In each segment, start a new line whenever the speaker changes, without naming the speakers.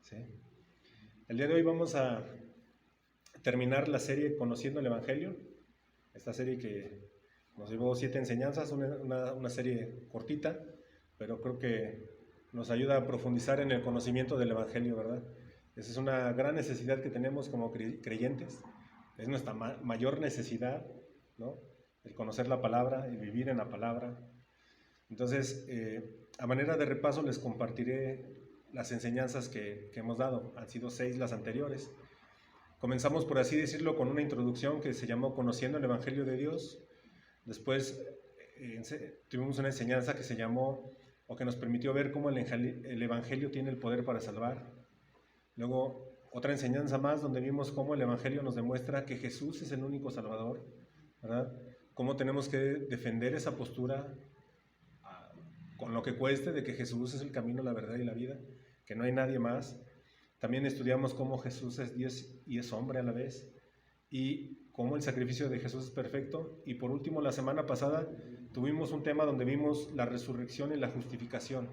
¿sí? El día de hoy vamos a terminar la serie Conociendo el Evangelio, esta serie que nos llevó 7 enseñanzas, una serie cortita, pero creo que nos ayuda a profundizar en el conocimiento del Evangelio, ¿verdad? Esa es una gran necesidad que tenemos como creyentes, es nuestra mayor necesidad, ¿no? El conocer la palabra y vivir en la palabra. Entonces, a manera de repaso les compartiré las enseñanzas que hemos dado. Han sido 6 las anteriores. Comenzamos, por así decirlo, con una introducción que se llamó Conociendo el Evangelio de Dios. Después tuvimos una enseñanza que se llamó, o que nos permitió ver cómo el Evangelio tiene el poder para salvar. Luego, otra enseñanza más donde vimos cómo el Evangelio nos demuestra que Jesús es el único Salvador, ¿verdad? Cómo tenemos que defender esa postura con lo que cueste, de que Jesús es el camino, la verdad y la vida, que no hay nadie más. También estudiamos cómo Jesús es Dios y es hombre a la vez, y cómo el sacrificio de Jesús es perfecto. Y por último, la semana pasada tuvimos un tema donde vimos la resurrección y la justificación.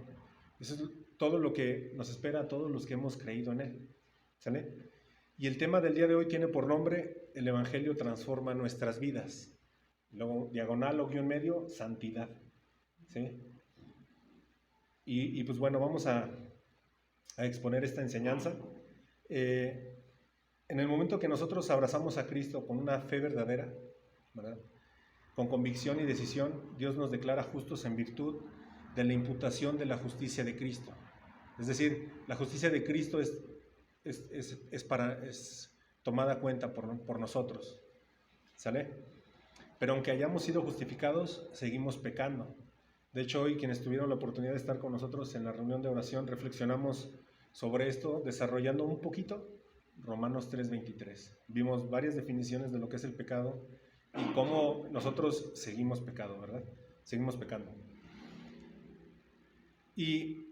Eso es todo lo que nos espera a todos los que hemos creído en Él, ¿sale? Y el tema del día de hoy tiene por nombre: el Evangelio transforma nuestras vidas. Luego, diagonal o guión medio, santidad, ¿sí? Y pues bueno, vamos a exponer esta enseñanza. En el momento que nosotros abrazamos a Cristo con una fe verdadera, ¿verdad?, con convicción y decisión, Dios nos declara justos en virtud de la imputación de la justicia de Cristo. Es decir, la justicia de Cristo es tomada cuenta por nosotros, ¿sale? Pero aunque hayamos sido justificados, seguimos pecando. De hecho, hoy quienes tuvieron la oportunidad de estar con nosotros en la reunión de oración, reflexionamos sobre esto, desarrollando un poquito Romanos 3:23. Vimos varias definiciones de lo que es el pecado y cómo nosotros seguimos pecado, ¿verdad? Seguimos pecando. Y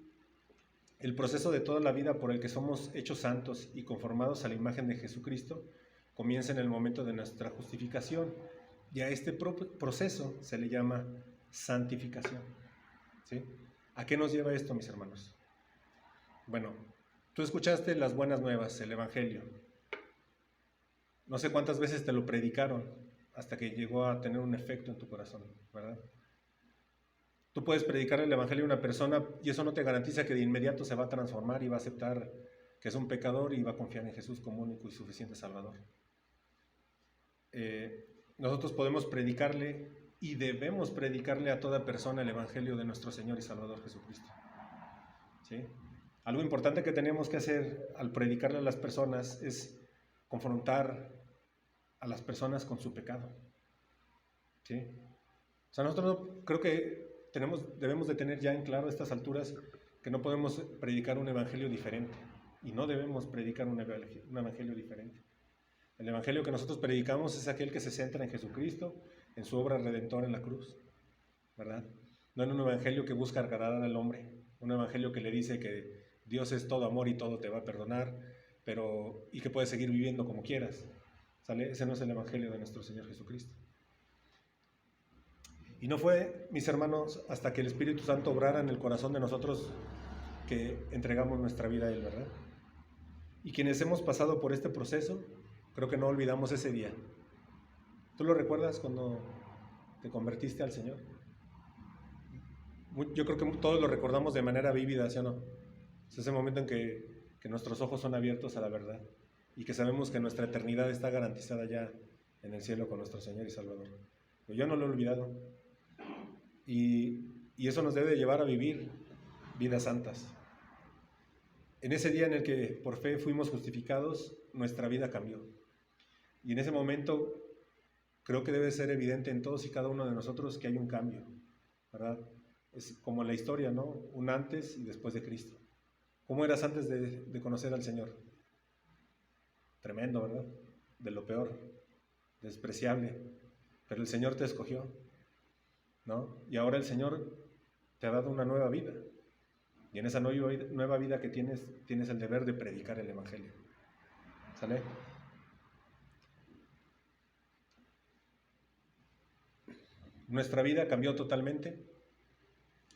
el proceso de toda la vida por el que somos hechos santos y conformados a la imagen de Jesucristo comienza en el momento de nuestra justificación. Y a este proceso se le llama santificación, ¿sí? ¿A qué nos lleva esto, mis hermanos? Bueno, tú escuchaste las buenas nuevas, el Evangelio. No sé cuántas veces te lo predicaron hasta que llegó a tener un efecto en tu corazón, ¿verdad? Tú puedes predicar el Evangelio a una persona y eso no te garantiza que de inmediato se va a transformar y va a aceptar que es un pecador y va a confiar en Jesús como único y suficiente Salvador. Nosotros podemos predicarle y debemos predicarle a toda persona el Evangelio de nuestro Señor y Salvador Jesucristo, ¿sí? Algo importante que tenemos que hacer al predicarle a las personas es confrontar a las personas con su pecado, ¿sí? O sea, nosotros creo que debemos de tener ya en claro a estas alturas que no podemos predicar un evangelio diferente y no debemos predicar un evangelio diferente. El evangelio que nosotros predicamos es aquel que se centra en Jesucristo, en su obra redentora en la cruz, ¿verdad? No en un evangelio que busca agradar al hombre, un evangelio que le dice que Dios es todo amor y todo te va a perdonar, y que puedes seguir viviendo como quieras, ¿sale? Ese no es el evangelio de nuestro Señor Jesucristo. Y no fue, mis hermanos, hasta que el Espíritu Santo obrara en el corazón de nosotros que entregamos nuestra vida a Él, ¿verdad? Y quienes hemos pasado por este proceso, creo que no olvidamos ese día. ¿Tú lo recuerdas cuando te convertiste al Señor? Yo creo que todos lo recordamos de manera vívida, ¿sí o no? Es ese momento en que nuestros ojos son abiertos a la verdad y que sabemos que nuestra eternidad está garantizada ya en el cielo con nuestro Señor y Salvador. Pero yo no lo he olvidado. Y eso nos debe llevar a vivir vidas santas. En ese día en el que por fe fuimos justificados, nuestra vida cambió. Y en ese momento creo que debe ser evidente en todos y cada uno de nosotros que hay un cambio, ¿verdad? Es como la historia, ¿no? Un antes y después de Cristo. ¿Cómo eras antes de conocer al Señor? Tremendo, ¿verdad? De lo peor, despreciable. Pero el Señor te escogió, ¿no? Y ahora el Señor te ha dado una nueva vida. Y en esa nueva vida que tienes el deber de predicar el Evangelio. ¿Sale? Nuestra vida cambió totalmente.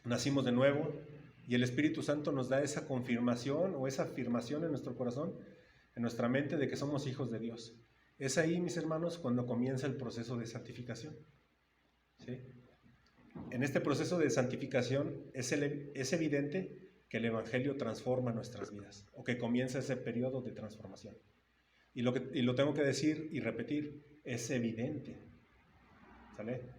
Nacimos de nuevo. Y el Espíritu Santo nos da esa confirmación o esa afirmación en nuestro corazón, en nuestra mente, de que somos hijos de Dios. Es ahí, mis hermanos, cuando comienza el proceso de santificación. ¿Sí? En este proceso de santificación es evidente que el Evangelio transforma nuestras vidas, o que comienza ese periodo de transformación. Y lo tengo que decir y repetir, es evidente. ¿Sale?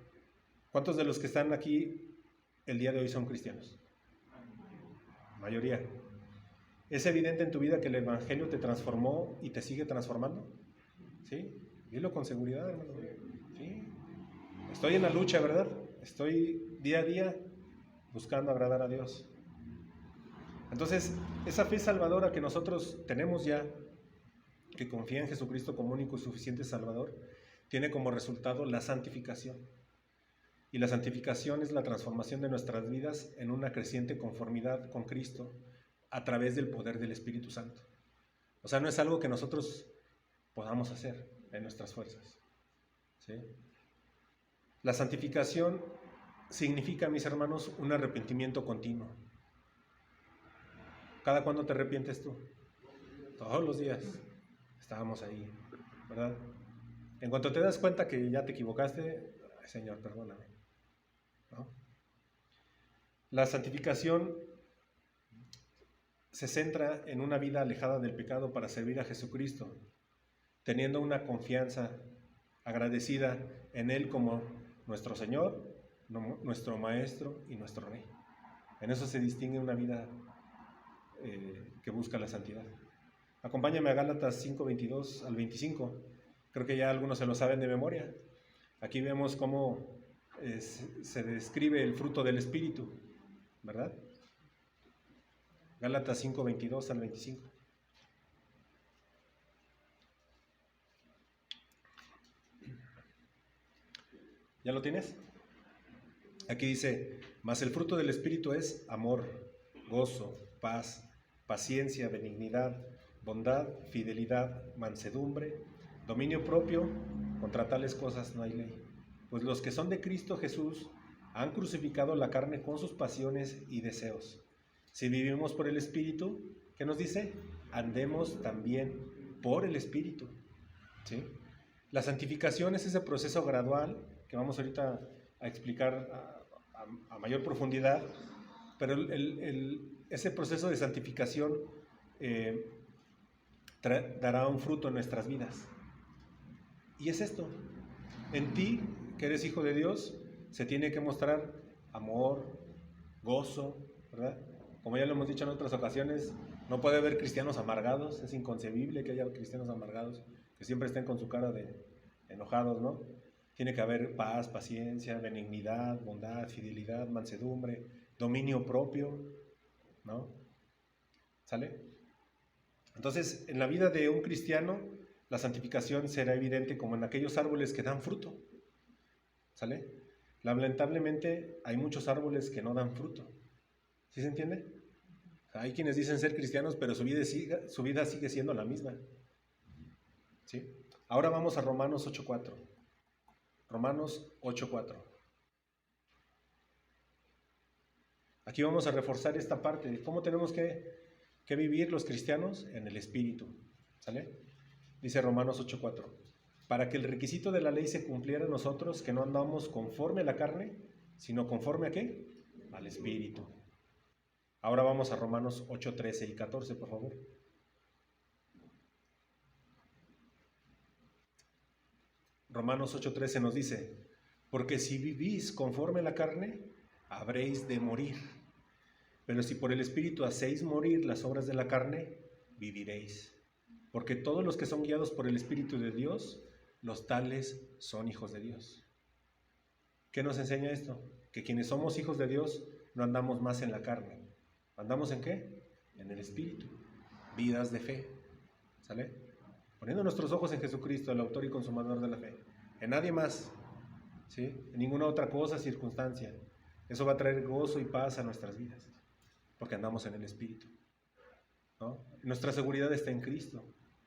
¿Cuántos de los que están aquí el día de hoy son cristianos? Mayoría. ¿Es evidente en tu vida que el Evangelio te transformó y te sigue transformando? ¿Sí? Dilo con seguridad, hermano. ¿Sí? Estoy en la lucha, ¿verdad? Estoy día a día buscando agradar a Dios. Entonces, esa fe salvadora que nosotros tenemos ya, que confía en Jesucristo como único y suficiente Salvador, tiene como resultado la santificación. Y la santificación es la transformación de nuestras vidas en una creciente conformidad con Cristo a través del poder del Espíritu Santo. O sea, no es algo que nosotros podamos hacer en nuestras fuerzas. ¿Sí? La santificación significa, mis hermanos, un arrepentimiento continuo. ¿Cada cuándo te arrepientes tú? Todos los días. Estábamos ahí, ¿verdad? En cuanto te das cuenta que ya te equivocaste, ay, Señor, perdóname. ¿No? La santificación se centra en una vida alejada del pecado para servir a Jesucristo, teniendo una confianza agradecida en Él como nuestro Señor, nuestro Maestro y nuestro Rey. En eso se distingue una vida que busca la santidad. Acompáñame a Gálatas 5:22 al 25. Creo que ya algunos se lo saben de memoria. Aquí vemos cómo se describe el fruto del Espíritu, ¿verdad? Gálatas 5:22 al 25. ¿Ya lo tienes? Aquí dice, mas el fruto del Espíritu es amor, gozo, paz, paciencia, benignidad, bondad, fidelidad, mansedumbre, dominio propio. Contra tales cosas no hay ley. Pues los que son de Cristo Jesús han crucificado la carne con sus pasiones y deseos. Si vivimos por el Espíritu, ¿qué nos dice? Andemos también por el Espíritu. ¿Sí? La santificación es ese proceso gradual que vamos ahorita a explicar a mayor profundidad, pero ese proceso de santificación dará un fruto en nuestras vidas. Y es esto: en ti, que eres hijo de Dios, se tiene que mostrar amor, gozo, ¿verdad? Como ya lo hemos dicho en otras ocasiones, no puede haber cristianos amargados. Es inconcebible que haya cristianos amargados que siempre estén con su cara de enojados, ¿no? Tiene que haber paz, paciencia, benignidad, bondad, fidelidad, mansedumbre, dominio propio, ¿no? ¿Sale? Entonces, en la vida de un cristiano, la santificación será evidente como en aquellos árboles que dan fruto. ¿Sale? Lamentablemente, hay muchos árboles que no dan fruto. ¿Sí se entiende? Hay quienes dicen ser cristianos, pero su vida sigue siendo la misma. ¿Sí? Ahora vamos a Romanos 8:4. Romanos 8:4. Aquí vamos a reforzar esta parte de cómo tenemos que vivir los cristianos en el Espíritu. ¿Sale? Dice Romanos 8:4. Para que el requisito de la ley se cumpliera en nosotros, que no andamos conforme a la carne, sino conforme a ¿qué? Al Espíritu. Ahora vamos a Romanos 8:13 y 14, por favor. Romanos 8:13 nos dice, porque si vivís conforme a la carne, habréis de morir. Pero si por el Espíritu hacéis morir las obras de la carne, viviréis. Porque todos los que son guiados por el Espíritu de Dios, los tales son hijos de Dios. ¿Qué nos enseña esto? Que quienes somos hijos de Dios no andamos más en la carne. ¿Andamos en qué? En el Espíritu. Vidas de fe. ¿Sale? Poniendo nuestros ojos en Jesucristo, el autor y consumador de la fe. En nadie más. ¿Sí? En ninguna otra cosa, circunstancia. Eso va a traer gozo y paz a nuestras vidas. Porque andamos en el Espíritu. ¿No? Nuestra seguridad está en Cristo.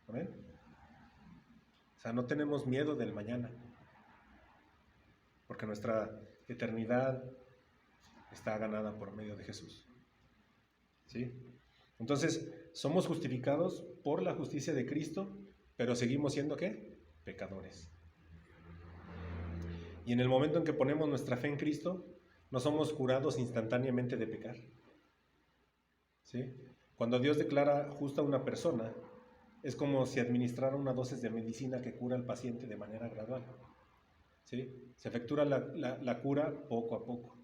¿Amén? O sea, no tenemos miedo del mañana. Porque nuestra eternidad está ganada por medio de Jesús. ¿sí? Entonces, somos justificados por la justicia de Cristo, pero seguimos siendo, ¿qué? Pecadores. Y en el momento en que ponemos nuestra fe en Cristo, no somos curados instantáneamente de pecar, ¿sí? Cuando Dios declara justa a una persona, es como si administrara una dosis de medicina que cura al paciente de manera gradual, ¿sí? Se efectúa la cura poco a poco.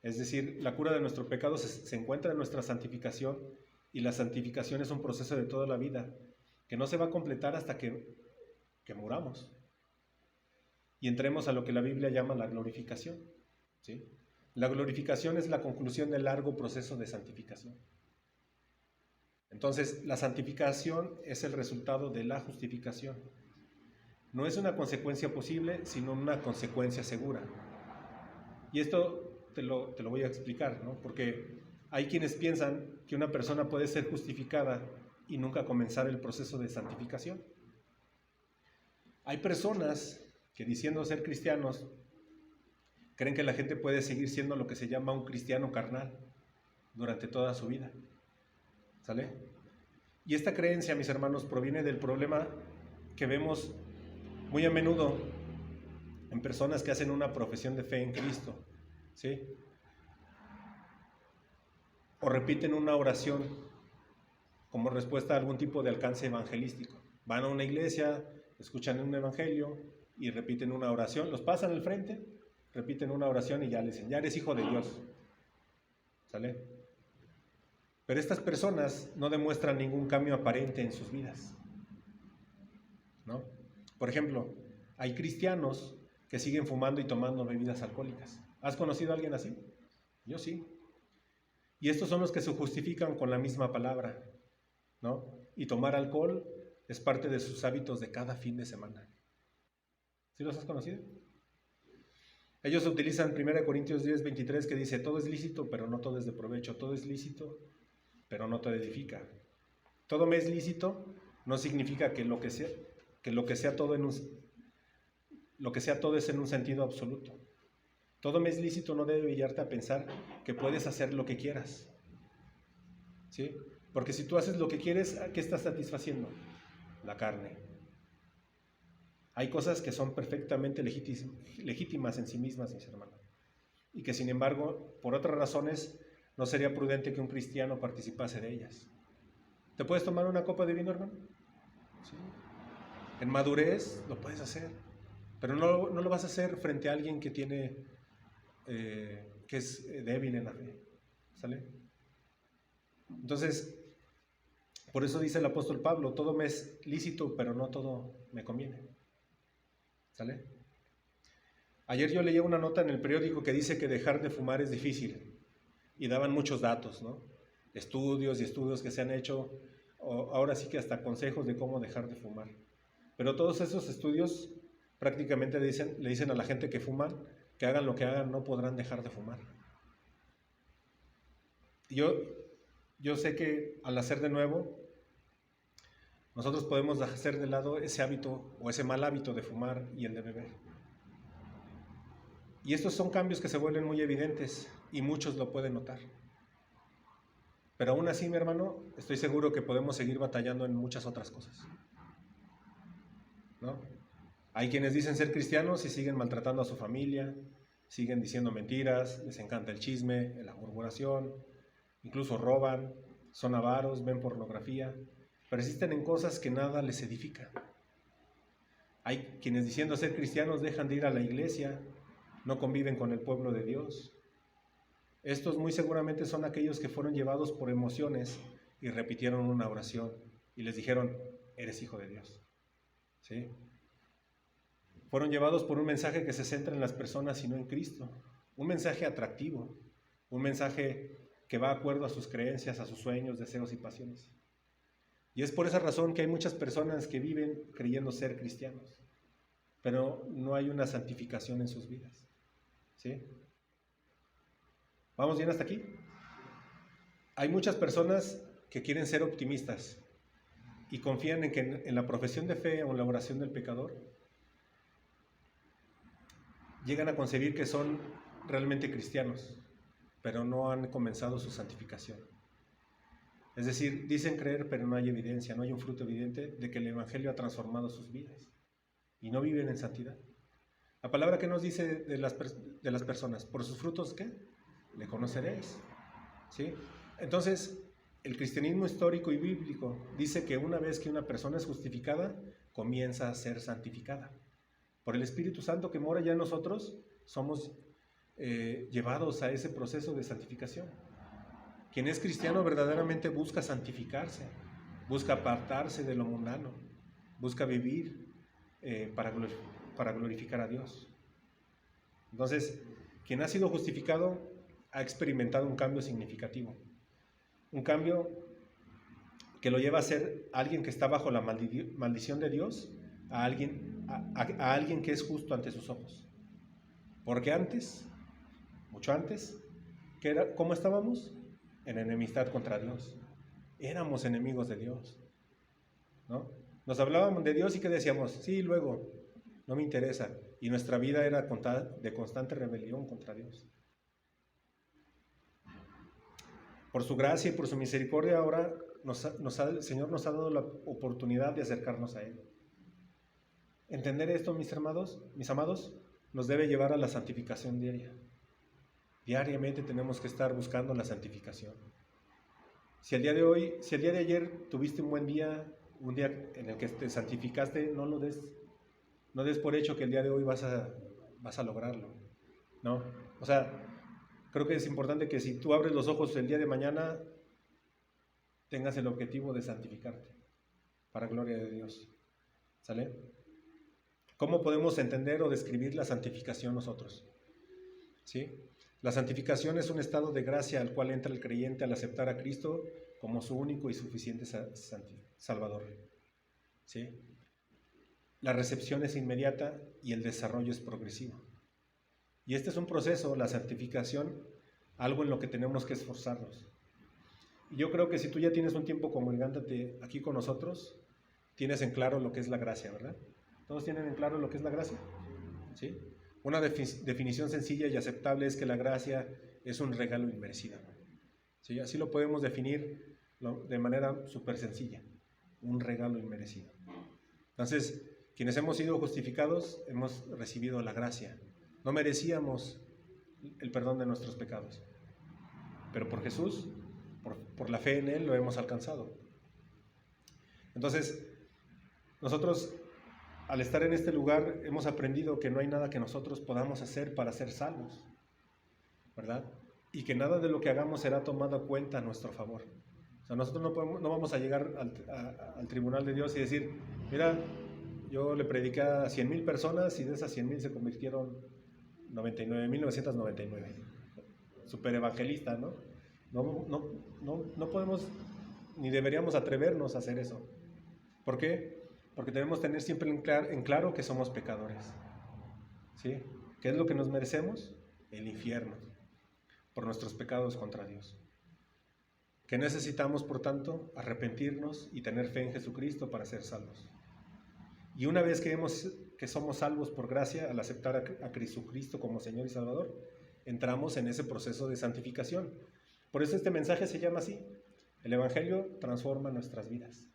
Es decir, la cura de nuestro pecado se encuentra en nuestra santificación, y la santificación es un proceso de toda la vida que no se va a completar hasta que muramos y entremos a lo que la Biblia llama la glorificación, ¿sí? La glorificación es la conclusión del largo proceso de santificación. Entonces, la santificación es el resultado de la justificación. No es una consecuencia posible, sino una consecuencia segura. Y esto te lo voy a explicar, ¿no? Porque hay quienes piensan que una persona puede ser justificada y nunca comenzar el proceso de santificación. Hay personas que, diciendo ser cristianos, creen que la gente puede seguir siendo lo que se llama un cristiano carnal durante toda su vida, ¿sale? Y esta creencia, mis hermanos, proviene del problema que vemos muy a menudo en personas que hacen una profesión de fe en Cristo, ¿sí? O repiten una oración como respuesta a algún tipo de alcance evangelístico. Van a una iglesia, escuchan un evangelio y repiten una oración, los pasan al frente, repiten una oración y ya le dicen, ya eres hijo de Dios, ¿sale? Pero estas personas no demuestran ningún cambio aparente en sus vidas, ¿no? Por ejemplo, hay cristianos que siguen fumando y tomando bebidas alcohólicas. ¿Has conocido a alguien así? Yo sí. Y estos son los que se justifican con la misma palabra, ¿no? Y tomar alcohol es parte de sus hábitos de cada fin de semana. ¿Sí los has conocido? Ellos utilizan 1 Corintios 10:23 que dice, todo es lícito, pero no todo es de provecho. Todo es lícito, pero no te edifica. Todo me es lícito no significa que lo que sea todo es en un sentido absoluto. Todo me es lícito no debe guiarte a pensar que puedes hacer lo que quieras, ¿sí? Porque si tú haces lo que quieres, ¿qué estás satisfaciendo? La carne. Hay cosas que son perfectamente legítimas en sí mismas, mis hermanos, y que sin embargo, por otras razones, no sería prudente que un cristiano participase de ellas. ¿Te puedes tomar una copa de vino, hermano? ¿Sí? En madurez lo puedes hacer, pero no lo vas a hacer frente a alguien que es débil en la fe, ¿sale? Entonces, por eso dice el apóstol Pablo, todo me es lícito, pero no todo me conviene, ¿sale? Ayer yo leía una nota en el periódico que dice que dejar de fumar es difícil, y daban muchos datos, ¿no? Estudios y estudios que se han hecho, ahora sí que hasta consejos de cómo dejar de fumar. Pero todos esos estudios prácticamente le dicen a la gente que fuman que hagan lo que hagan, no podrán dejar de fumar. Yo sé que al hacer de nuevo, nosotros podemos hacer de lado ese hábito o ese mal hábito de fumar y el de beber. Y estos son cambios que se vuelven muy evidentes y muchos lo pueden notar. Pero aún así, mi hermano, estoy seguro que podemos seguir batallando en muchas otras cosas, ¿no? Hay quienes dicen ser cristianos y siguen maltratando a su familia, siguen diciendo mentiras, les encanta el chisme, la murmuración, incluso roban, son avaros, ven pornografía, persisten en cosas que nada les edifica. Hay quienes diciendo ser cristianos dejan de ir a la iglesia, no conviven con el pueblo de Dios. Estos muy seguramente son aquellos que fueron llevados por emociones y repitieron una oración y les dijeron, eres hijo de Dios, ¿sí? Fueron llevados por un mensaje que se centra en las personas y no en Cristo, un mensaje atractivo, un mensaje que va de acuerdo a sus creencias, a sus sueños, deseos y pasiones. Y es por esa razón que hay muchas personas que viven creyendo ser cristianos, pero no hay una santificación en sus vidas, ¿sí? ¿Vamos bien hasta aquí? Hay muchas personas que quieren ser optimistas y confían en que en la profesión de fe o en la oración del pecador llegan a concebir que son realmente cristianos, pero no han comenzado su santificación. Es decir, dicen creer, pero no hay evidencia, no hay un fruto evidente de que el Evangelio ha transformado sus vidas y no viven en santidad. La palabra que nos dice de las personas, por sus frutos, ¿qué? Le conoceréis. ¿Sí? Entonces, el cristianismo histórico y bíblico dice que una vez que una persona es justificada, comienza a ser santificada. Por el Espíritu Santo que mora ya en nosotros, somos llevados a ese proceso de santificación. Quien es cristiano verdaderamente busca santificarse, busca apartarse de lo mundano, busca vivir para glorificar a Dios. Entonces, quien ha sido justificado ha experimentado un cambio significativo, un cambio que lo lleva a ser alguien que está bajo la maldición de Dios, a alguien que es justo ante sus ojos. Porque antes, mucho antes, ¿cómo estábamos? En enemistad contra Dios. Éramos enemigos de Dios, ¿no? Nos hablábamos de Dios y ¿qué decíamos? Sí, luego, no me interesa. Y nuestra vida era de constante rebelión contra Dios. Por su gracia y por su misericordia ahora el Señor nos ha dado la oportunidad de acercarnos a Él. Entender esto, mis amados, nos debe llevar a la santificación diaria. Diariamente tenemos que estar buscando la santificación. Si el día de ayer tuviste un buen día, un día en el que te santificaste, no des por hecho que el día de hoy vas a lograrlo, ¿no? O sea, creo que es importante que si tú abres los ojos el día de mañana, tengas el objetivo de santificarte, para gloria de Dios. ¿Sale? ¿Cómo podemos entender o describir la santificación nosotros? ¿Sí? La santificación es un estado de gracia al cual entra el creyente al aceptar a Cristo como su único y suficiente Salvador. ¿Sí? La recepción es inmediata y el desarrollo es progresivo. Y este es un proceso, la santificación, algo en lo que tenemos que esforzarnos. Y yo creo que si tú ya tienes un tiempo congregándote aquí con nosotros, tienes en claro lo que es la gracia, ¿verdad? ¿Todos tienen en claro lo que es la gracia? ¿Sí? Una definición sencilla y aceptable es que la gracia es un regalo inmerecido. ¿Sí? Así lo podemos definir de manera súper sencilla, un regalo inmerecido. Entonces, quienes hemos sido justificados, hemos recibido la gracia. No merecíamos el perdón de nuestros pecados, pero por Jesús, por la fe en Él, lo hemos alcanzado. Entonces, nosotros, al estar en este lugar, hemos aprendido que no hay nada que nosotros podamos hacer para ser salvos, ¿verdad? Y que nada de lo que hagamos será tomado en cuenta a nuestro favor. O sea, nosotros no vamos a llegar al tribunal de Dios y decir, mira, yo le prediqué a 100,000 personas y de esas 100,000 se convirtieron 99,999. Super evangelista, ¿no? No podemos ni deberíamos atrevernos a hacer eso. ¿Por qué? Porque debemos tener siempre en claro que somos pecadores. ¿Sí? ¿Qué es lo que nos merecemos? El infierno, por nuestros pecados contra Dios. ¿Qué necesitamos, por tanto? Arrepentirnos y tener fe en Jesucristo para ser salvos. Y una vez que somos salvos por gracia, al aceptar a Jesucristo como Señor y Salvador, entramos en ese proceso de santificación. Por eso este mensaje se llama así. El Evangelio transforma nuestras vidas.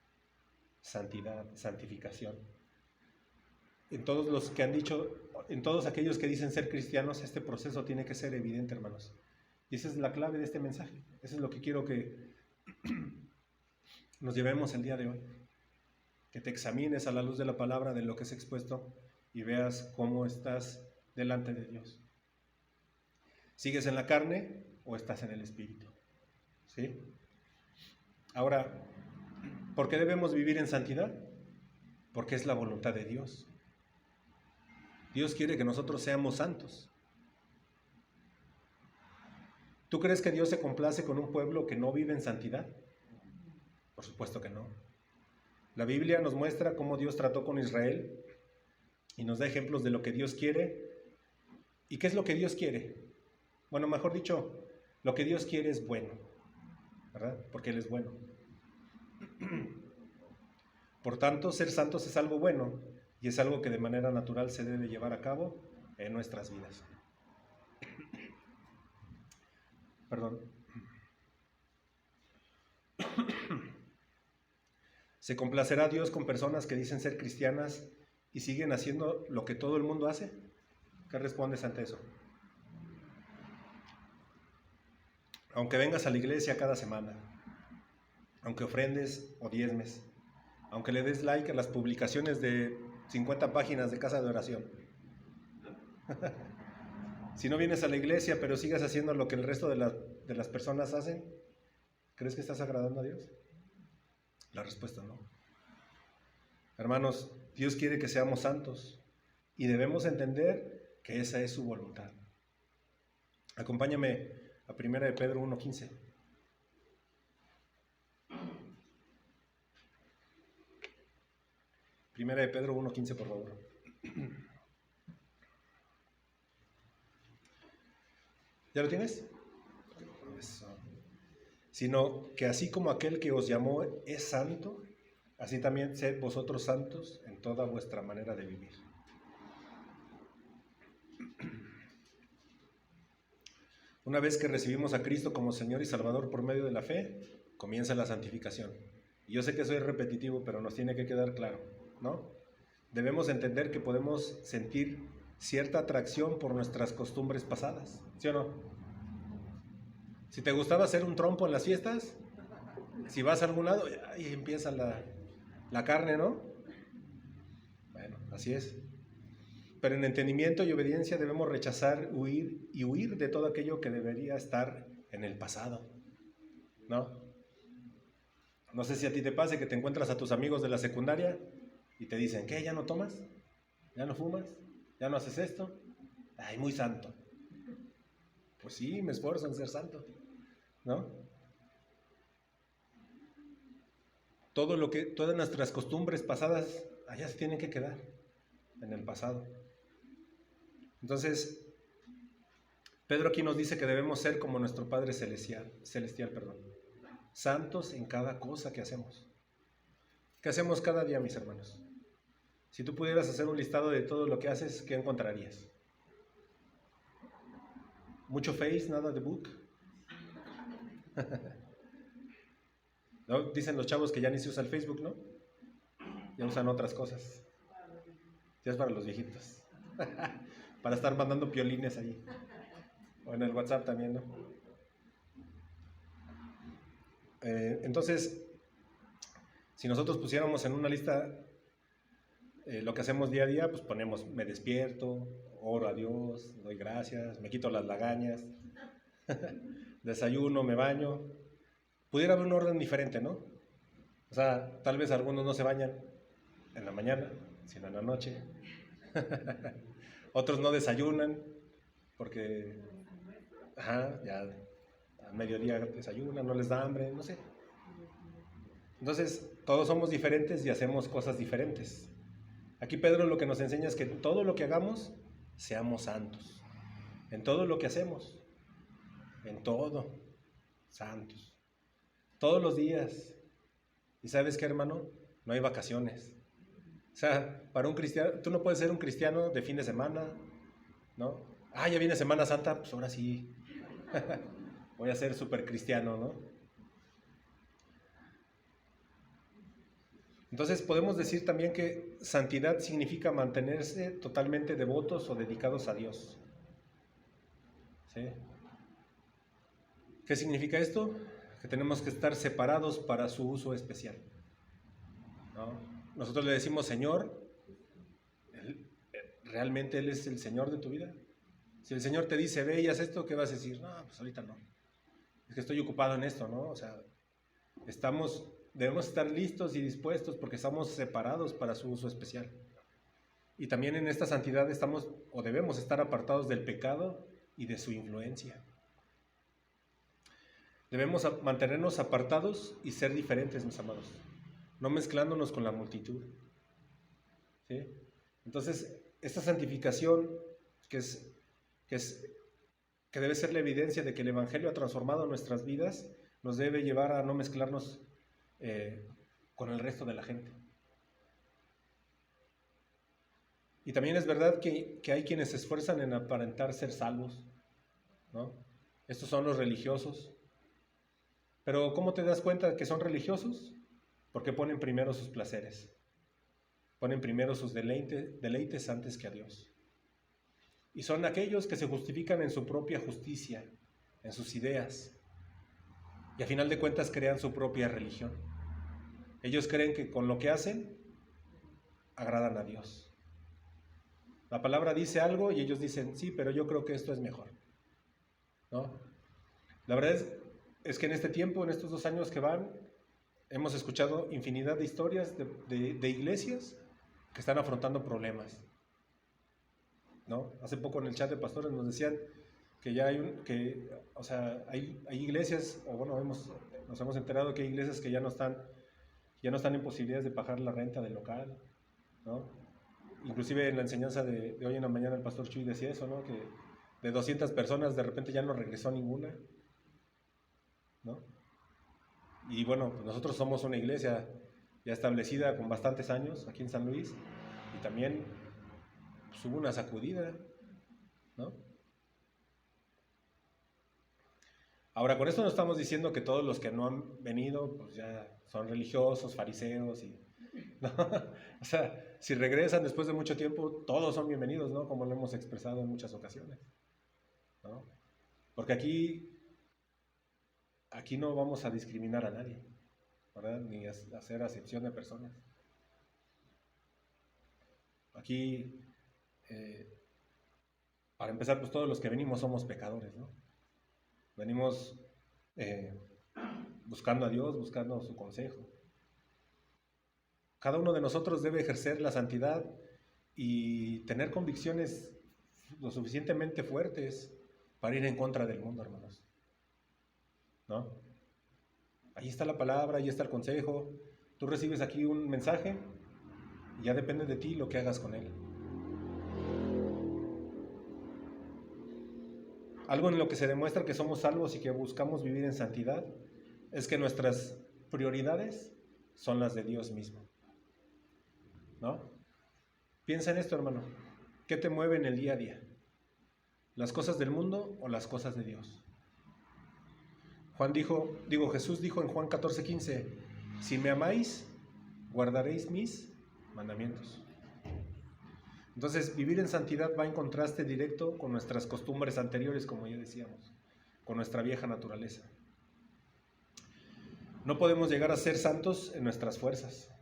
Santidad, santificación. En todos aquellos que dicen ser cristianos, este proceso tiene que ser evidente, hermanos. Y esa es la clave de este mensaje. Eso es lo que quiero que nos llevemos el día de hoy. Que te examines a la luz de la palabra de lo que es expuesto y veas cómo estás delante de Dios. ¿Sigues en la carne o estás en el Espíritu? ¿Sí? Ahora, ¿por qué debemos vivir en santidad? Porque es la voluntad de Dios. Dios quiere que nosotros seamos santos. ¿Tú crees que Dios se complace con un pueblo que no vive en santidad? Por supuesto que no. La Biblia nos muestra cómo Dios trató con Israel y nos da ejemplos de lo que Dios quiere. ¿Y qué es lo que Dios quiere? Bueno, mejor dicho, lo que Dios quiere es bueno, ¿verdad? Porque Él es bueno. Por tanto, ser santos es algo bueno y es algo que de manera natural se debe llevar a cabo en nuestras vidas. Perdón. ¿Se complacerá Dios con personas que dicen ser cristianas y siguen haciendo lo que todo el mundo hace? ¿Qué respondes ante eso? Aunque vengas a la iglesia cada semana, aunque ofrendes o diezmes, aunque le des like a las publicaciones de 50 páginas de casa de oración, si no vienes a la iglesia pero sigas haciendo lo que el resto de las personas hacen, ¿crees que estás agradando a Dios? La respuesta no. Hermanos, Dios quiere que seamos santos y debemos entender que esa es su voluntad. Acompáñame a 1 de Pedro 1:15. Primera de Pedro 1:15, por favor. ¿Ya lo tienes? Eso. Sino que así como aquel que os llamó es santo, así también sed vosotros santos en toda vuestra manera de vivir. Una vez que recibimos a Cristo como Señor y Salvador por medio de la fe, comienza la santificación. Y yo sé que soy repetitivo, pero nos tiene que quedar claro, ¿no? Debemos entender que podemos sentir cierta atracción por nuestras costumbres pasadas, ¿sí o no? Si te gustaba hacer un trompo en las fiestas, si vas a algún lado, ahí empieza la carne, ¿no? Bueno, así es. Pero en entendimiento y obediencia debemos rechazar, huir de todo aquello que debería estar en el pasado, ¿no? No sé si a ti te pase que te encuentras a tus amigos de la secundaria y te dicen, ¿qué? ¿Ya no tomas? ¿Ya no fumas? ¿Ya no haces esto? Ay, muy santo. Pues sí, me esfuerzo en ser santo, ¿no? Todas nuestras costumbres pasadas, allá se tienen que quedar, en el pasado. Entonces, Pedro aquí nos dice que debemos ser como nuestro Padre celestial, santos en cada cosa que hacemos. ¿Qué hacemos cada día, mis hermanos? Si tú pudieras hacer un listado de todo lo que haces, ¿qué encontrarías? ¿Mucho Face, nada de book? ¿No? Dicen los chavos que ya ni se usa el Facebook, ¿no? Ya usan otras cosas. Ya es para los viejitos. Para estar mandando piolines ahí. O en el WhatsApp también, ¿no? Entonces, si nosotros pusiéramos en una lista lo que hacemos día a día, pues ponemos, me despierto, oro a Dios, doy gracias, me quito las lagañas, desayuno, me baño. Pudiera haber un orden diferente, ¿no? O sea, tal vez algunos no se bañan en la mañana, sino en la noche. Otros no desayunan porque ya a mediodía desayunan, no les da hambre, no sé. Entonces, todos somos diferentes y hacemos cosas diferentes. Aquí Pedro lo que nos enseña es que todo lo que hagamos, seamos santos. En todo lo que hacemos, en todo, santos. Todos los días. ¿Y sabes qué, hermano? No hay vacaciones. O sea, para un cristiano, tú no puedes ser un cristiano de fin de semana, ¿no? Ya viene Semana Santa, pues ahora sí. Voy a ser súper cristiano, ¿no? Entonces podemos decir también que santidad significa mantenerse totalmente devotos o dedicados a Dios. ¿Sí? ¿Qué significa esto? Que tenemos que estar separados para su uso especial, ¿no? Nosotros le decimos Señor, ¿realmente Él es el Señor de tu vida? Si el Señor te dice, ve y haz esto, ¿qué vas a decir? No, pues ahorita no. Es que estoy ocupado en esto, ¿no? O sea, debemos estar listos y dispuestos porque estamos separados para su uso especial. Y también en esta santidad estamos o debemos estar apartados del pecado y de su influencia. Debemos mantenernos apartados y ser diferentes, mis amados, no mezclándonos con la multitud. ¿Sí? Entonces, esta santificación que debe ser la evidencia de que el Evangelio ha transformado nuestras vidas, nos debe llevar a no mezclarnos con el resto de la gente. Y también es verdad que hay quienes se esfuerzan en aparentar ser salvos, ¿no? Estos son los religiosos. Pero ¿cómo te das cuenta de que son religiosos? porque ponen primero sus placeres, ponen primero sus deleites antes que a Dios. Y son aquellos que se justifican en su propia justicia, en sus ideas, y a final de cuentas crean su propia religión. Ellos creen que con lo que hacen agradan a Dios. La palabra dice algo y ellos dicen, sí, pero yo creo que esto es mejor, ¿no? La verdad es que en este tiempo, en estos 2 años que van, hemos escuchado infinidad de historias de iglesias que están afrontando problemas, ¿no? Hace poco en el chat de pastores nos decían que ya hay iglesias, o bueno, nos hemos enterado que hay iglesias que ya no están en posibilidades de pagar la renta del local, ¿no? Inclusive en la enseñanza de hoy en la mañana el pastor Chuy decía eso, ¿no? Que de 200 personas de repente ya no regresó ninguna, ¿no? Y bueno, pues nosotros somos una iglesia ya establecida con bastantes años aquí en San Luis, y también pues, hubo una sacudida, ¿no? Ahora, con esto no estamos diciendo que todos los que no han venido pues ya son religiosos, fariseos, ¿no? O sea, si regresan después de mucho tiempo, todos son bienvenidos, ¿no? Como lo hemos expresado en muchas ocasiones, ¿no? Porque aquí no vamos a discriminar a nadie, ¿verdad? Ni a hacer acepción de personas. Aquí, para empezar, pues todos los que venimos somos pecadores, ¿no? Venimos buscando a Dios, buscando su consejo. Cada uno de nosotros debe ejercer la santidad y tener convicciones lo suficientemente fuertes para ir en contra del mundo, hermanos, ¿no? Ahí está la palabra, ahí está el consejo. Tú recibes aquí un mensaje y ya depende de ti lo que hagas con él. Algo en lo que se demuestra que somos salvos y que buscamos vivir en santidad es que nuestras prioridades son las de Dios mismo, ¿no? Piensa en esto, hermano. ¿Qué te mueve en el día a día? ¿Las cosas del mundo o las cosas de Dios? Jesús dijo en Juan 14:15, si me amáis, guardaréis mis mandamientos. Entonces, vivir en santidad va en contraste directo con nuestras costumbres anteriores, como ya decíamos, con nuestra vieja naturaleza. No podemos llegar a ser santos en nuestras fuerzas.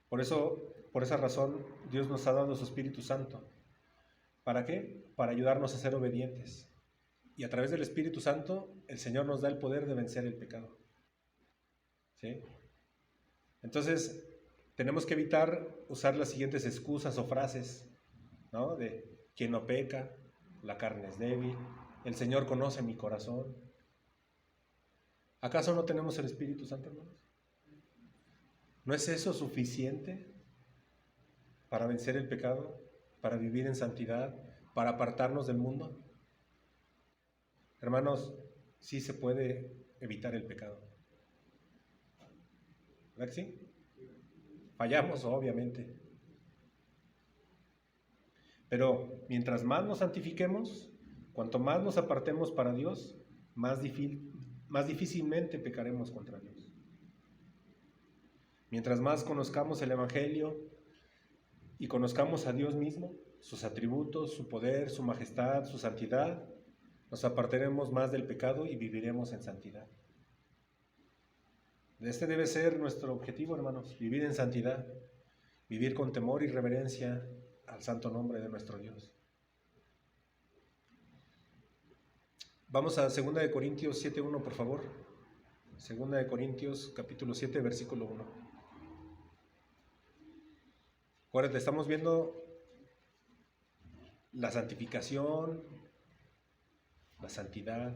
Por esa razón, Dios nos ha dado su Espíritu Santo. ¿Para qué? Para ayudarnos a ser obedientes. Y a través del Espíritu Santo, el Señor nos da el poder de vencer el pecado. ¿Sí? Entonces, tenemos que evitar usar las siguientes excusas o frases, ¿no? De quien no peca, la carne es débil, el Señor conoce mi corazón. ¿Acaso no tenemos el Espíritu Santo, hermanos? ¿No es eso suficiente para vencer el pecado, para vivir en santidad, para apartarnos del mundo? Hermanos, sí se puede evitar el pecado. ¿Verdad que sí? Fallamos, obviamente. Pero mientras más nos santifiquemos, cuanto más nos apartemos para Dios, más difícilmente pecaremos contra Dios. Mientras más conozcamos el Evangelio y conozcamos a Dios mismo, sus atributos, su poder, su majestad, su santidad, nos apartaremos más del pecado y viviremos en santidad. Este debe ser nuestro objetivo, hermanos, vivir en santidad, vivir con temor y reverencia al santo nombre de nuestro Dios. Vamos a 2 Corintios 7:1, por favor. 2 Corintios capítulo 7, versículo 1. Acuérdate, estamos viendo la santificación, la santidad,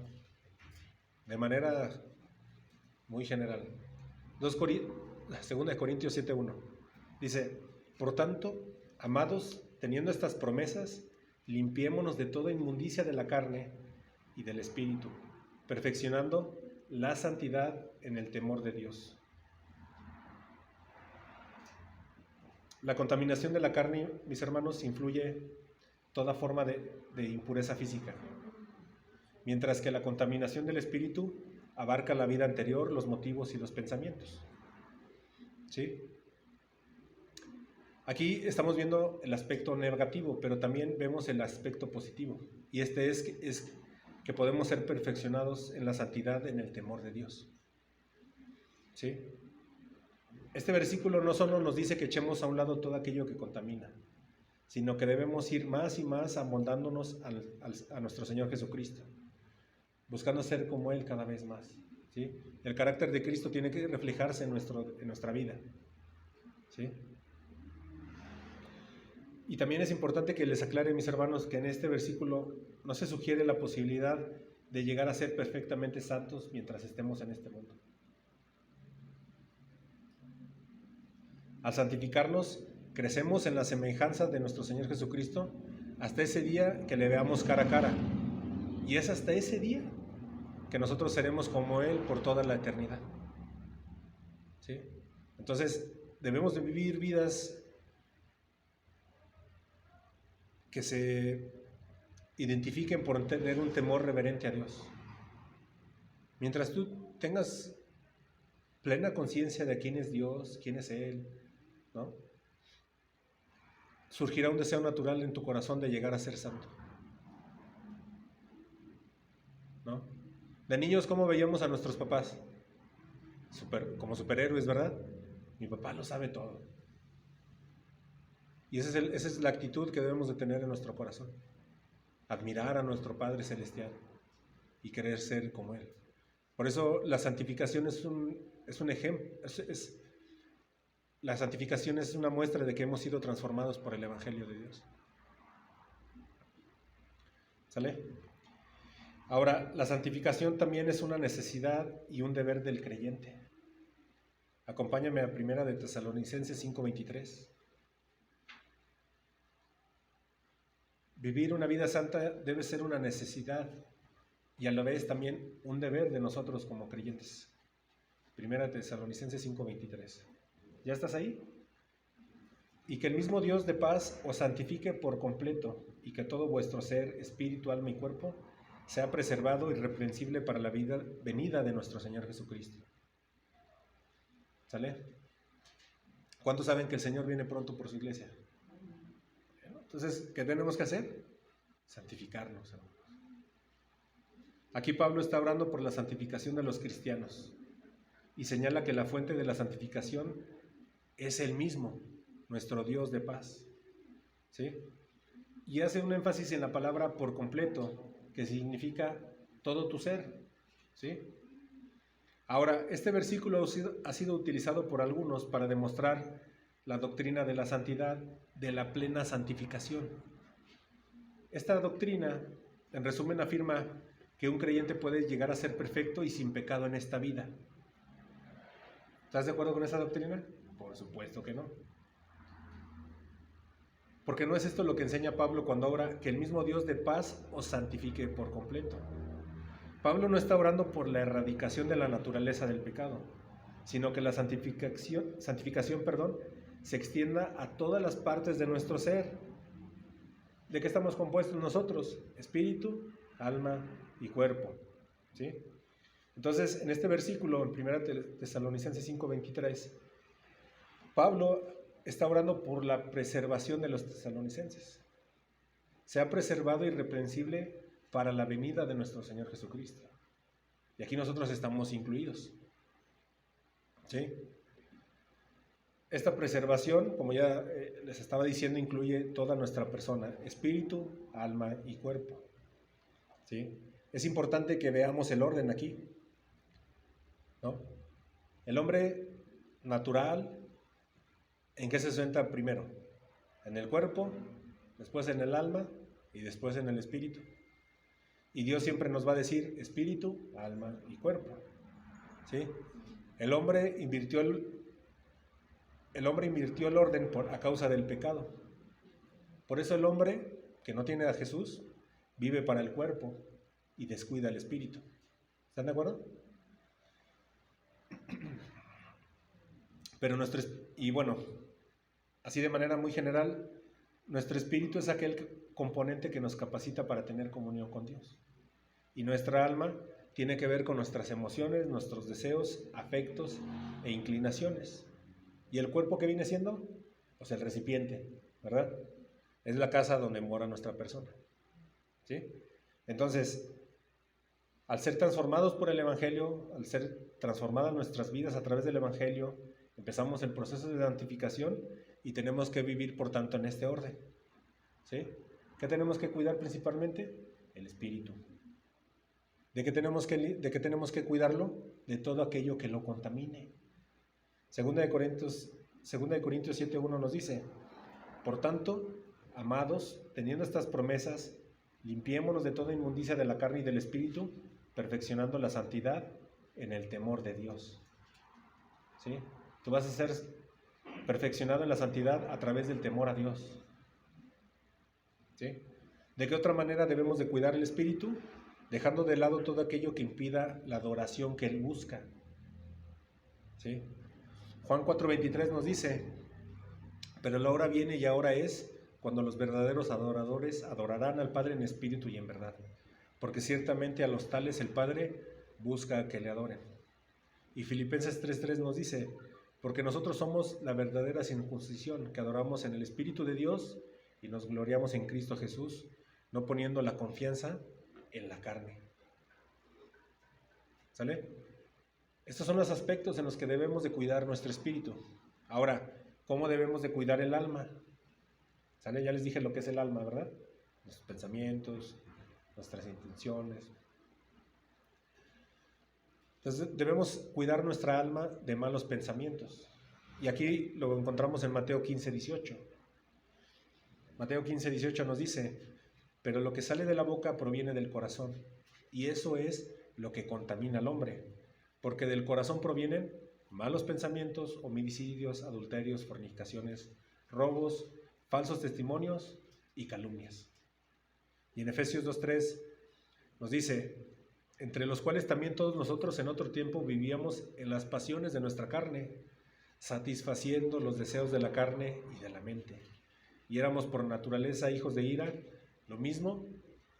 de manera muy general. 2 Corintios 7:1 dice, por tanto, amados, teniendo estas promesas, limpiémonos de toda inmundicia de la carne y del espíritu, perfeccionando la santidad en el temor de Dios. La contaminación de la carne, mis hermanos, influye toda forma de impureza física, mientras que la contaminación del espíritu abarca la vida anterior, los motivos y los pensamientos. ¿Sí? Aquí estamos viendo el aspecto negativo, pero también vemos el aspecto positivo. Y este es que podemos ser perfeccionados en la santidad, en el temor de Dios. ¿Sí? Este versículo no solo nos dice que echemos a un lado todo aquello que contamina, sino que debemos ir más y más amoldándonos a nuestro Señor Jesucristo, buscando ser como Él cada vez más. ¿Sí? El carácter de Cristo tiene que reflejarse en nuestra vida. ¿Sí? Y también es importante que les aclare, mis hermanos, que en este versículo no se sugiere la posibilidad de llegar a ser perfectamente santos mientras estemos en este mundo. Al santificarnos, crecemos en la semejanza de nuestro Señor Jesucristo hasta ese día que le veamos cara a cara. Y es hasta ese día que nosotros seremos como Él por toda la eternidad. ¿Sí? Entonces, debemos de vivir vidas que se identifiquen por tener un temor reverente a Dios. Mientras tú tengas plena conciencia de quién es Dios, quién es Él, ¿no? Surgirá un deseo natural en tu corazón de llegar a ser santo, ¿no? De niños, ¿cómo veíamos a nuestros papás? Como superhéroes, ¿verdad? Mi papá lo sabe todo. Y esa es la actitud que debemos de tener en nuestro corazón. Admirar a nuestro Padre Celestial y querer ser como Él. Por eso la santificación es un ejemplo. La santificación es una muestra de que hemos sido transformados por el Evangelio de Dios. ¿Sale? Ahora, la santificación también es una necesidad y un deber del creyente. Acompáñame a 1 de Tesalonicenses 5:23. Vivir una vida santa debe ser una necesidad y a la vez también un deber de nosotros como creyentes. 1 Tesalonicenses 5:23. ¿Ya estás ahí? Y que el mismo Dios de paz os santifique por completo y que todo vuestro ser, espíritu, alma y cuerpo sea preservado irreprensible para la vida venida de nuestro Señor Jesucristo. ¿Sale? ¿Cuántos saben que el Señor viene pronto por su iglesia? Entonces, ¿qué tenemos que hacer? Santificarnos. Aquí Pablo está hablando por la santificación de los cristianos y señala que la fuente de la santificación es el mismo, nuestro Dios de paz. ¿Sí? Y hace un énfasis en la palabra por completo, que significa todo tu ser. ¿Sí? Ahora, este versículo ha sido utilizado por algunos para demostrar la doctrina de la santidad, de la plena santificación. Esta doctrina, en resumen, afirma que un creyente puede llegar a ser perfecto y sin pecado en esta vida. ¿Estás de acuerdo con esa doctrina? Por supuesto que no. Porque no es esto lo que enseña Pablo cuando ora que el mismo Dios de paz os santifique por completo. Pablo no está orando por la erradicación de la naturaleza del pecado, sino que la santificación, se extienda a todas las partes de nuestro ser. ¿De qué estamos compuestos nosotros? Espíritu, alma y cuerpo. ¿Sí? Entonces, en este versículo, en 1 Tesalonicenses 5:23, Pablo está orando por la preservación de los tesalonicenses. Se ha preservado irreprensible para la venida de nuestro Señor Jesucristo. Y aquí nosotros estamos incluidos. ¿Sí? Esta preservación, como ya les estaba diciendo, incluye toda nuestra persona, espíritu, alma y cuerpo. ¿Sí? Es importante que veamos el orden aquí, ¿no? El hombre natural, ¿en qué se centra primero? En el cuerpo, después en el alma y después en el espíritu. Y Dios siempre nos va a decir espíritu, alma y cuerpo. ¿Sí? El hombre invirtió el orden a causa del pecado. Por eso el hombre que no tiene a Jesús vive para el cuerpo y descuida el espíritu. ¿Están de acuerdo? Pero así de manera muy general, nuestro espíritu es aquel componente que nos capacita para tener comunión con Dios. Y nuestra alma tiene que ver con nuestras emociones, nuestros deseos, afectos e inclinaciones. ¿Y el cuerpo qué viene siendo? Pues el recipiente, ¿verdad? Es la casa donde mora nuestra persona. ¿Sí? Entonces, al ser transformados por el Evangelio, al ser transformadas nuestras vidas a través del Evangelio, empezamos el proceso de santificación y tenemos que vivir, por tanto, en este orden. ¿Sí? ¿Qué tenemos que cuidar principalmente? El espíritu. ¿De qué tenemos que cuidarlo? De todo aquello que lo contamine. Segunda de Corintios 7:1 nos dice: por tanto, amados, teniendo estas promesas, limpiémonos de toda inmundicia de la carne y del espíritu, perfeccionando la santidad en el temor de Dios. ¿Sí? Tú vas a ser perfeccionado en la santidad a través del temor a Dios. ¿Sí? ¿De qué otra manera debemos de cuidar el espíritu? Dejando de lado todo aquello que impida la adoración que él busca. ¿Sí? Juan 4:23 nos dice: pero la hora viene y ahora es cuando los verdaderos adoradores adorarán al Padre en espíritu y en verdad, porque ciertamente a los tales el Padre busca que le adoren. Y Filipenses 3:3 nos dice: porque nosotros somos la verdadera circuncisión, que adoramos en el Espíritu de Dios y nos gloriamos en Cristo Jesús, no poniendo la confianza en la carne. ¿Sale? Estos son los aspectos en los que debemos de cuidar nuestro espíritu. Ahora, ¿cómo debemos de cuidar el alma? ¿Sale? Ya les dije lo que es el alma, ¿verdad? Nuestros pensamientos, nuestras intenciones. Entonces debemos cuidar nuestra alma de malos pensamientos. Y aquí lo encontramos en Mateo 15:18. Mateo 15:18 nos dice: pero lo que sale de la boca proviene del corazón, y eso es lo que contamina al hombre, porque del corazón provienen malos pensamientos, homicidios, adulterios, fornicaciones, robos, falsos testimonios y calumnias. Y en Efesios 2:3 nos dice: entre los cuales también todos nosotros en otro tiempo vivíamos en las pasiones de nuestra carne, satisfaciendo los deseos de la carne y de la mente, y éramos por naturaleza hijos de ira, lo mismo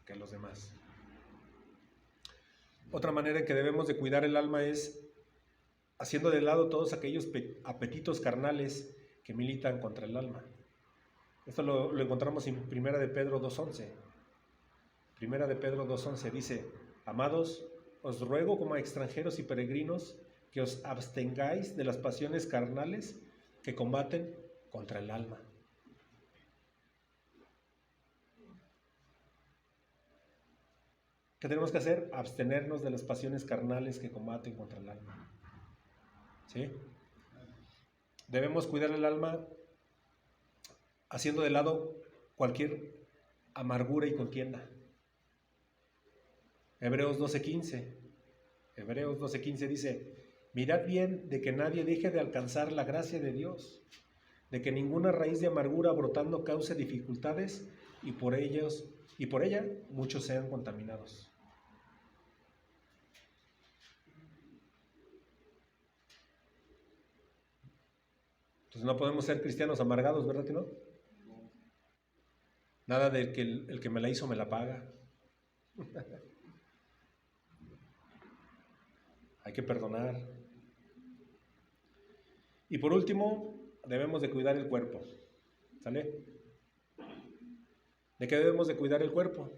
que los demás. Otra manera en que debemos de cuidar el alma es haciendo de lado todos aquellos apetitos carnales que militan contra el alma. Esto lo encontramos en Primera de Pedro 2:11. Primera de Pedro 2:11 dice: amados, os ruego como a extranjeros y peregrinos que os abstengáis de las pasiones carnales que combaten contra el alma. ¿Qué tenemos que hacer? Abstenernos de las pasiones carnales que combaten contra el alma. ¿Sí? Debemos cuidar el alma haciendo de lado cualquier amargura y contienda. Hebreos 12:15 dice: mirad bien de que nadie deje de alcanzar la gracia de Dios, de que ninguna raíz de amargura brotando cause dificultades y por ella muchos sean contaminados. Entonces no podemos ser cristianos amargados, ¿verdad que no? Nada de que el que me la hizo me la paga. Hay que perdonar. Y por último, debemos de cuidar el cuerpo. ¿Sale? ¿De qué debemos de cuidar el cuerpo?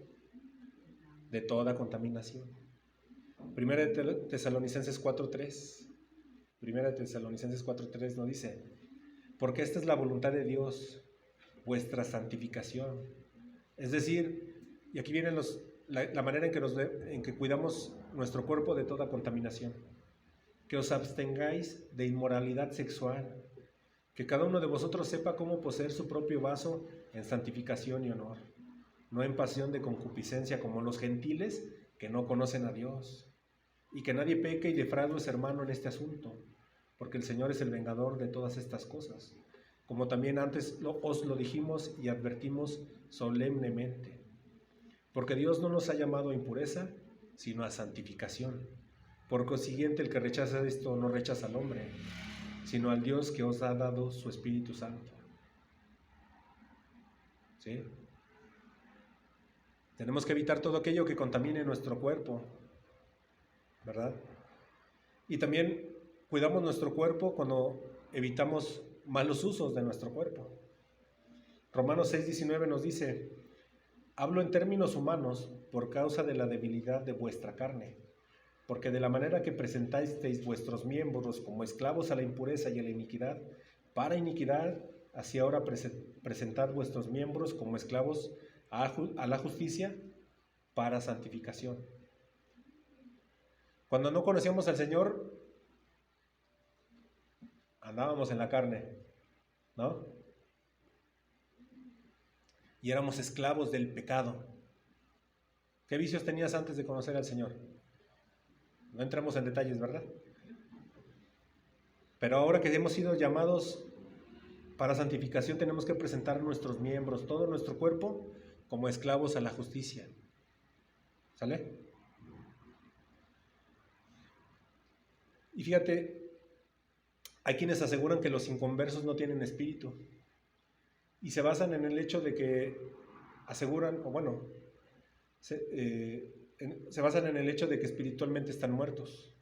De toda contaminación. Primera de Tesalonicenses 4:3. Primera de Tesalonicenses 4:3 nos dice: porque esta es la voluntad de Dios, vuestra santificación. Es decir, y aquí viene la manera en que cuidamos nuestro cuerpo de toda contaminación. Que os abstengáis de inmoralidad sexual, que cada uno de vosotros sepa cómo poseer su propio vaso en santificación y honor, no en pasión de concupiscencia como los gentiles que no conocen a Dios, y que nadie peque y defraude a su hermano en este asunto, porque el Señor es el vengador de todas estas cosas, como también antes os lo dijimos y advertimos solemnemente. Porque Dios no nos ha llamado a impureza, sino a santificación. Por consiguiente, el que rechaza esto no rechaza al hombre, sino al Dios que os ha dado su Espíritu Santo. ¿Sí? Tenemos que evitar todo aquello que contamine nuestro cuerpo, ¿verdad? Y también cuidamos nuestro cuerpo cuando evitamos malos usos de nuestro cuerpo. Romanos 6:19 nos dice: hablo en términos humanos por causa de la debilidad de vuestra carne, porque de la manera que presentasteis vuestros miembros como esclavos a la impureza y a la iniquidad, para iniquidad, así ahora presentad vuestros miembros como esclavos a la justicia para santificación. Cuando no conocíamos al Señor, andábamos en la carne, ¿no? Y éramos esclavos del pecado. ¿Qué vicios tenías antes de conocer al Señor? No entramos en detalles, ¿verdad? Pero ahora que hemos sido llamados para santificación, tenemos que presentar nuestros miembros, todo nuestro cuerpo, como esclavos a la justicia. ¿Sale? Y fíjate, hay quienes aseguran que los inconversos no tienen espíritu y se basan en el hecho de que aseguran, o bueno, se basan en el hecho de que espiritualmente están muertos.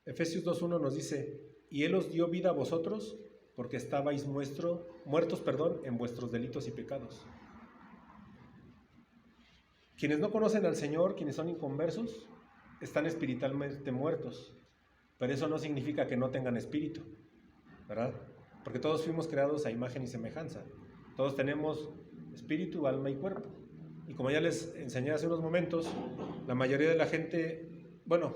Efesios 2:1 nos dice: y Él os dio vida a vosotros porque estabais muertos en vuestros delitos y pecados. Quienes no conocen al Señor, quienes son inconversos, están espiritualmente muertos, pero eso no significa que no tengan espíritu, ¿verdad? Porque todos fuimos creados a imagen y semejanza. Todos tenemos espíritu, alma y cuerpo. Y como ya les enseñé hace unos momentos, la mayoría de la gente, bueno,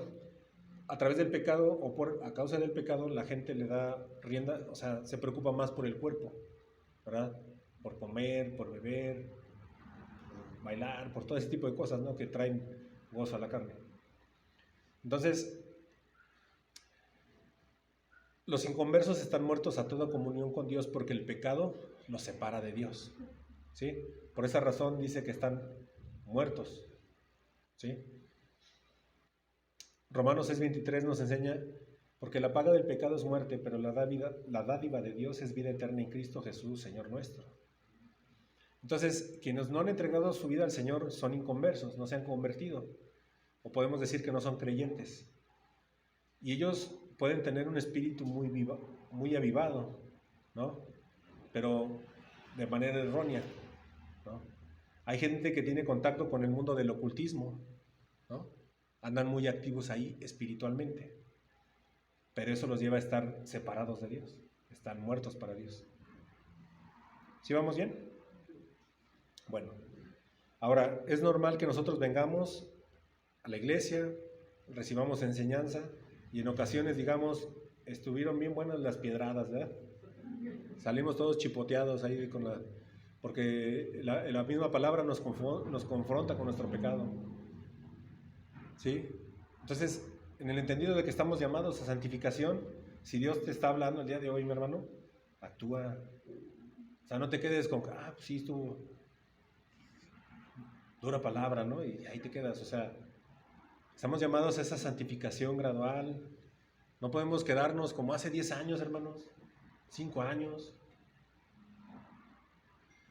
a través del pecado o a causa del pecado, la gente le da rienda, o sea, se preocupa más por el cuerpo, ¿verdad? Por comer, por beber, por bailar, por todo ese tipo de cosas, ¿no? Que traen gozo a la carne. Entonces, los inconversos están muertos a toda comunión con Dios porque el pecado los separa de Dios, ¿sí? Por esa razón dice que están muertos, ¿sí? Romanos 6:23 nos enseña: porque la paga del pecado es muerte, pero la dádiva de Dios es vida eterna en Cristo Jesús, Señor nuestro. Entonces, quienes no han entregado su vida al Señor son inconversos, no se han convertido, o podemos decir que no son creyentes. Y ellos pueden tener un espíritu muy avivado, ¿no? Pero de manera errónea, ¿no? Hay gente que tiene contacto con el mundo del ocultismo, ¿no? Andan muy activos ahí espiritualmente, pero eso los lleva a estar separados de Dios, están muertos para Dios. ¿Sí vamos bien? Bueno, ahora, es normal que nosotros vengamos a la iglesia, recibamos enseñanza y en ocasiones digamos: estuvieron bien buenas las piedradas, ¿verdad? Salimos todos chipoteados ahí porque la misma palabra nos confronta con nuestro pecado, ¿sí? Entonces, en el entendido de que estamos llamados a santificación, si Dios te está hablando el día de hoy, mi hermano, actúa. O sea, no te quedes con: pues sí, estuvo dura palabra, ¿no? Y ahí te quedas. O sea, estamos llamados a esa santificación gradual. No podemos quedarnos como hace 10 años, hermanos, 5 años.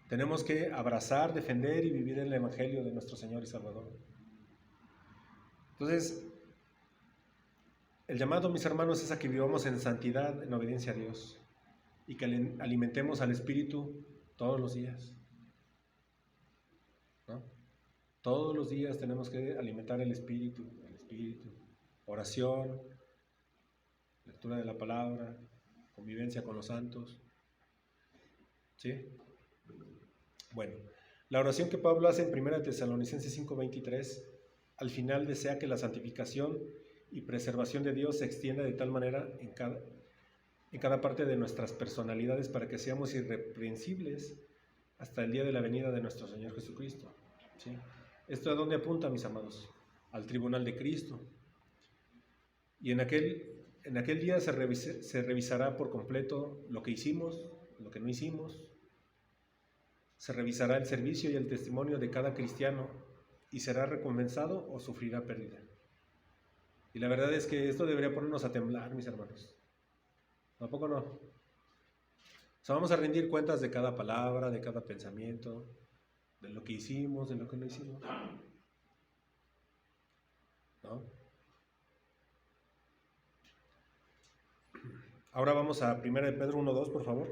Tenemos que abrazar, defender y vivir el Evangelio de nuestro Señor y Salvador. Entonces, el llamado, mis hermanos, es a que vivamos en santidad, en obediencia a Dios, y que alimentemos al Espíritu todos los días, ¿no? Todos los días tenemos que alimentar el Espíritu, oración, lectura de la palabra, convivencia con los santos, ¿sí? Bueno, la oración que Pablo hace en 1 Tesalonicenses 5:23, al final desea que la santificación y preservación de Dios se extienda de tal manera en cada parte de nuestras personalidades para que seamos irreprensibles hasta el día de la venida de nuestro Señor Jesucristo, ¿sí? ¿Esto a dónde apunta, mis amados? Al tribunal de Cristo. Y en aquel día se revisará por completo lo que hicimos, lo que no hicimos. Se revisará el servicio y el testimonio de cada cristiano y será recompensado o sufrirá pérdida. Y la verdad es que esto debería ponernos a temblar, mis hermanos. ¿Tampoco no? O sea, vamos a rendir cuentas de cada palabra, de cada pensamiento, de lo que hicimos, de lo que no hicimos, ¿no? Ahora vamos a 1 de Pedro 1:2, por favor.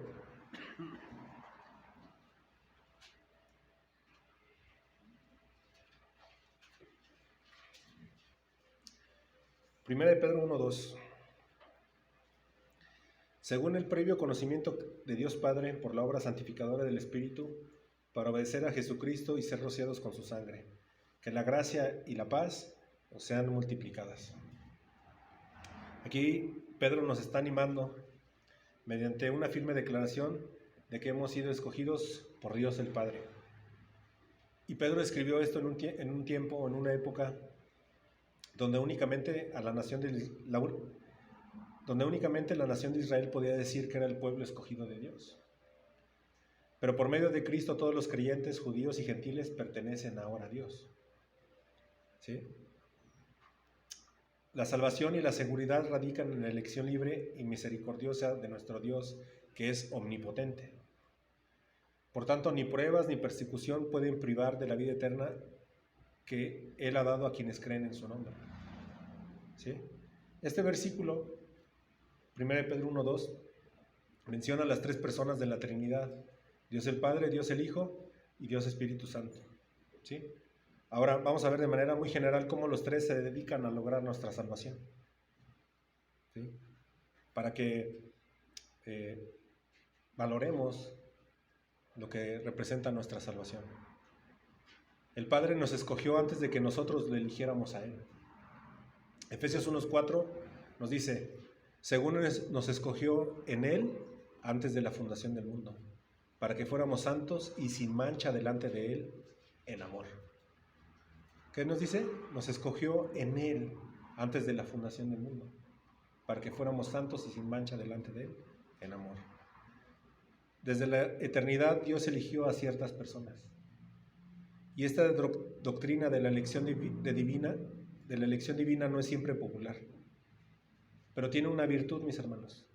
Primera de Pedro 1:2. Según el previo conocimiento de Dios Padre por la obra santificadora del Espíritu, para obedecer a Jesucristo y ser rociados con su sangre, que la gracia y la paz os sean multiplicadas. Aquí Pedro nos está animando mediante una firme declaración de que hemos sido escogidos por Dios el Padre. Y Pedro escribió esto en un tiempo, en una época donde únicamente la nación de Israel podía decir que era el pueblo escogido de Dios. Pero por medio de Cristo todos los creyentes, judíos y gentiles, pertenecen ahora a Dios. ¿Sí? La salvación y la seguridad radican en la elección libre y misericordiosa de nuestro Dios, que es omnipotente. Por tanto, ni pruebas ni persecución pueden privar de la vida eterna que Él ha dado a quienes creen en su nombre. ¿Sí? Este versículo, 1 Pedro 1:2, menciona las tres personas de la Trinidad: Dios el Padre, Dios el Hijo y Dios Espíritu Santo. ¿Sí? Ahora vamos a ver de manera muy general cómo los tres se dedican a lograr nuestra salvación. ¿Sí? Para que valoremos lo que representa nuestra salvación. El Padre nos escogió antes de que nosotros le eligiéramos a Él. Efesios 1:4 nos dice: según nos escogió en Él antes de la fundación del mundo, para que fuéramos santos y sin mancha delante de Él en amor. ¿Qué nos dice? Nos escogió en Él antes de la fundación del mundo, para que fuéramos santos y sin mancha delante de Él en amor. Desde la eternidad Dios eligió a ciertas personas. Y esta doctrina de la elección divina no es siempre popular, pero tiene una virtud, mis hermanos: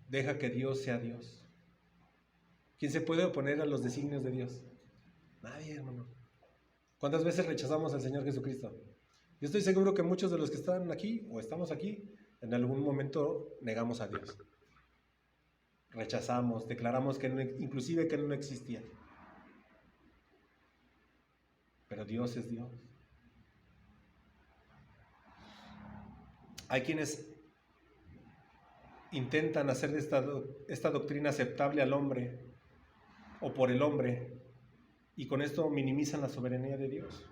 deja que Dios sea Dios. ¿Quién se puede oponer a los designios de Dios? Nadie, hermano. ¿Cuántas veces rechazamos al Señor Jesucristo? Yo estoy seguro que muchos de los que están aquí o estamos aquí, en algún momento negamos a Dios. Rechazamos, declaramos que inclusive que Él no existía. Pero Dios es Dios. Hay quienes intentan hacer de esta doctrina aceptable al hombre o por el hombre, y con esto minimizan la soberanía de Dios.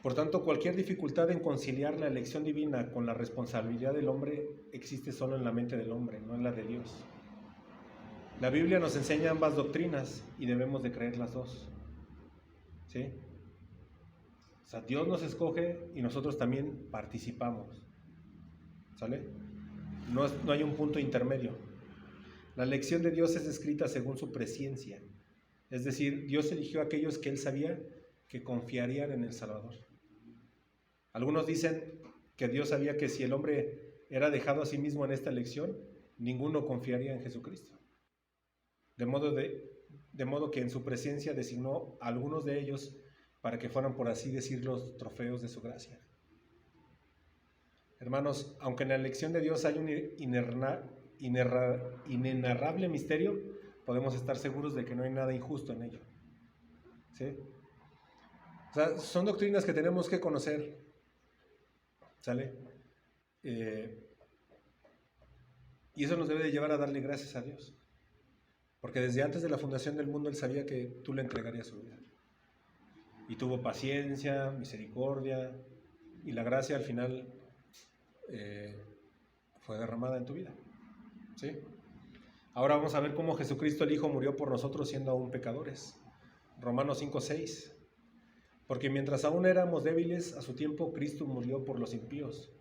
Por tanto, cualquier dificultad en conciliar la elección divina con la responsabilidad del hombre existe solo en la mente del hombre, no en la de Dios. La Biblia nos enseña ambas doctrinas y debemos de creer las dos. ¿Sí? O sea, Dios nos escoge y nosotros también participamos. ¿Sale? No hay un punto intermedio. La elección de Dios es escrita según su presciencia. Es decir, Dios eligió a aquellos que Él sabía que confiarían en el Salvador. Algunos dicen que Dios sabía que si el hombre era dejado a sí mismo en esta elección, ninguno confiaría en Jesucristo. De modo que en su presencia designó a algunos de ellos para que fueran, por así decirlo, los trofeos de su gracia. Hermanos, aunque en la elección de Dios hay un inenarrable misterio, podemos estar seguros de que no hay nada injusto en ello. ¿Sí? O sea, son doctrinas que tenemos que conocer. ¿Sale? Y eso nos debe de llevar a darle gracias a Dios. Porque desde antes de la fundación del mundo Él sabía que tú le entregarías su vida. Y tuvo paciencia, misericordia, y la gracia al final fue derramada en tu vida. ¿Sí? Ahora vamos a ver cómo Jesucristo el Hijo murió por nosotros siendo aún pecadores. Romanos 5:6. Porque mientras aún éramos débiles, a su tiempo Cristo murió por los impíos.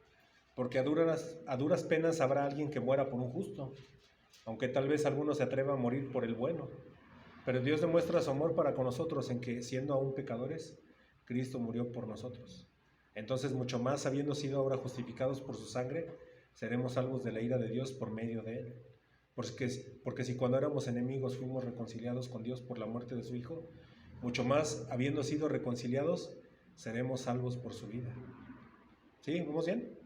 Porque a duras penas habrá alguien que muera por un justo, aunque tal vez alguno se atreva a morir por el bueno. Pero Dios demuestra su amor para con nosotros en que, siendo aún pecadores, Cristo murió por nosotros. Entonces, mucho más, habiendo sido ahora justificados por su sangre, seremos salvos de la ira de Dios por medio de Él. Porque si cuando éramos enemigos fuimos reconciliados con Dios por la muerte de su Hijo, mucho más, habiendo sido reconciliados, seremos salvos por su vida. ¿Sí? ¿Vamos bien?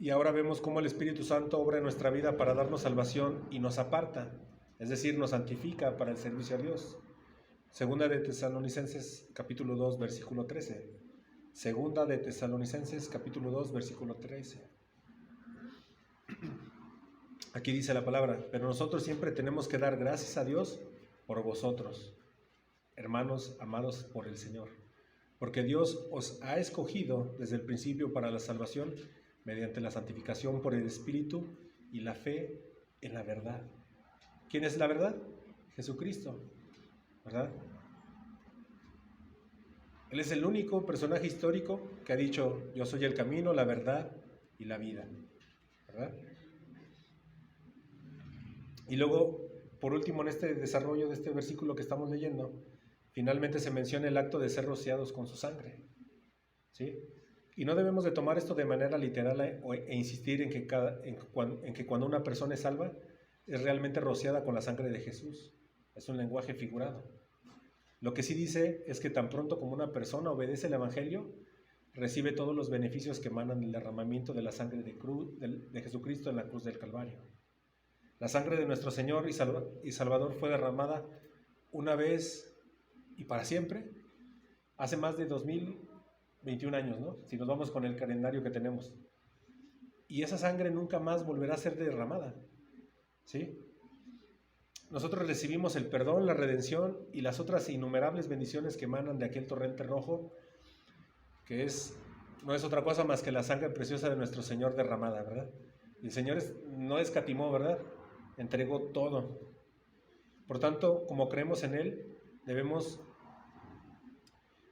Y ahora vemos cómo el Espíritu Santo obra en nuestra vida para darnos salvación y nos aparta, es decir, nos santifica para el servicio a Dios. Segunda de Tesalonicenses capítulo 2, versículo 13. Segunda de Tesalonicenses capítulo 2, versículo 13. Aquí dice la palabra: pero nosotros siempre tenemos que dar gracias a Dios por vosotros, hermanos amados por el Señor, porque Dios os ha escogido desde el principio para la salvación mediante la santificación por el Espíritu y la fe en la verdad. ¿Quién es la verdad? Jesucristo, ¿verdad? Él es el único personaje histórico que ha dicho: yo soy el camino, la verdad y la vida, ¿verdad? Y luego, por último, en este desarrollo de este versículo que estamos leyendo, finalmente se menciona el acto de ser rociados con su sangre, ¿sí? Y no debemos de tomar esto de manera literal e insistir en que cuando una persona es salva, es realmente rociada con la sangre de Jesús. Es un lenguaje figurado. Lo que sí dice es que tan pronto como una persona obedece el Evangelio, recibe todos los beneficios que emanan del derramamiento de la sangre de Jesucristo en la cruz del Calvario. La sangre de nuestro Señor y Salvador fue derramada una vez y para siempre, hace más de 2021 años, ¿no? Si nos vamos con el calendario que tenemos. Y esa sangre nunca más volverá a ser derramada, ¿sí? Nosotros recibimos el perdón, la redención y las otras innumerables bendiciones que emanan de aquel torrente rojo, que no es otra cosa más que la sangre preciosa de nuestro Señor derramada, ¿verdad? Y el Señor no escatimó, ¿verdad? Entregó todo. Por tanto, como creemos en Él, debemos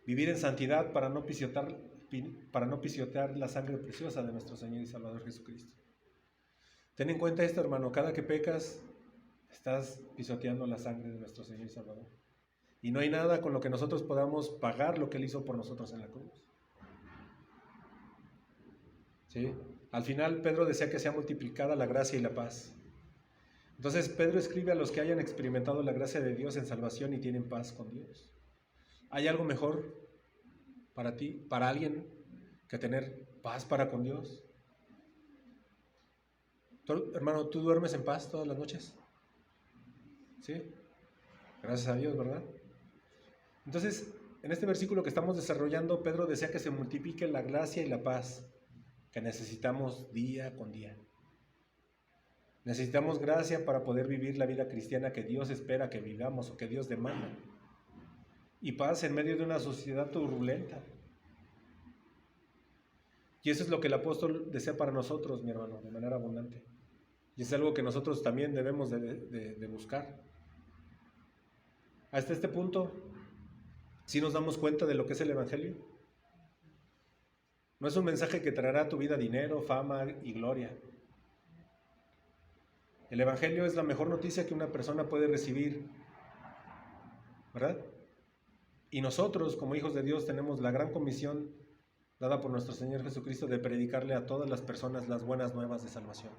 vivir en santidad para no pisotear la sangre preciosa de nuestro Señor y Salvador Jesucristo. Ten en cuenta esto, hermano: cada que pecas, estás pisoteando la sangre de nuestro Señor y Salvador. Y no hay nada con lo que nosotros podamos pagar lo que Él hizo por nosotros en la cruz, ¿sí? Al final, Pedro desea que sea multiplicada la gracia y la paz. Entonces, Pedro escribe a los que hayan experimentado la gracia de Dios en salvación y tienen paz con Dios. ¿Hay algo mejor para ti, para alguien, que tener paz para con Dios? Hermano, ¿tú duermes en paz todas las noches? ¿Sí? Gracias a Dios, ¿verdad? Entonces, en este versículo que estamos desarrollando, Pedro desea que se multiplique la gracia y la paz que necesitamos día con día. Necesitamos gracia para poder vivir la vida cristiana que Dios espera que vivamos o que Dios demanda. Y paz en medio de una sociedad turbulenta. Y eso es lo que el apóstol desea para nosotros, mi hermano, de manera abundante. Y es algo que nosotros también debemos de buscar. Hasta este punto, ¿sí nos damos cuenta de lo que es el Evangelio? No es un mensaje que traerá a tu vida dinero, fama y gloria. El Evangelio es la mejor noticia que una persona puede recibir, ¿verdad? Y nosotros, como hijos de Dios, tenemos la gran comisión dada por nuestro Señor Jesucristo de predicarle a todas las personas las buenas nuevas de salvación.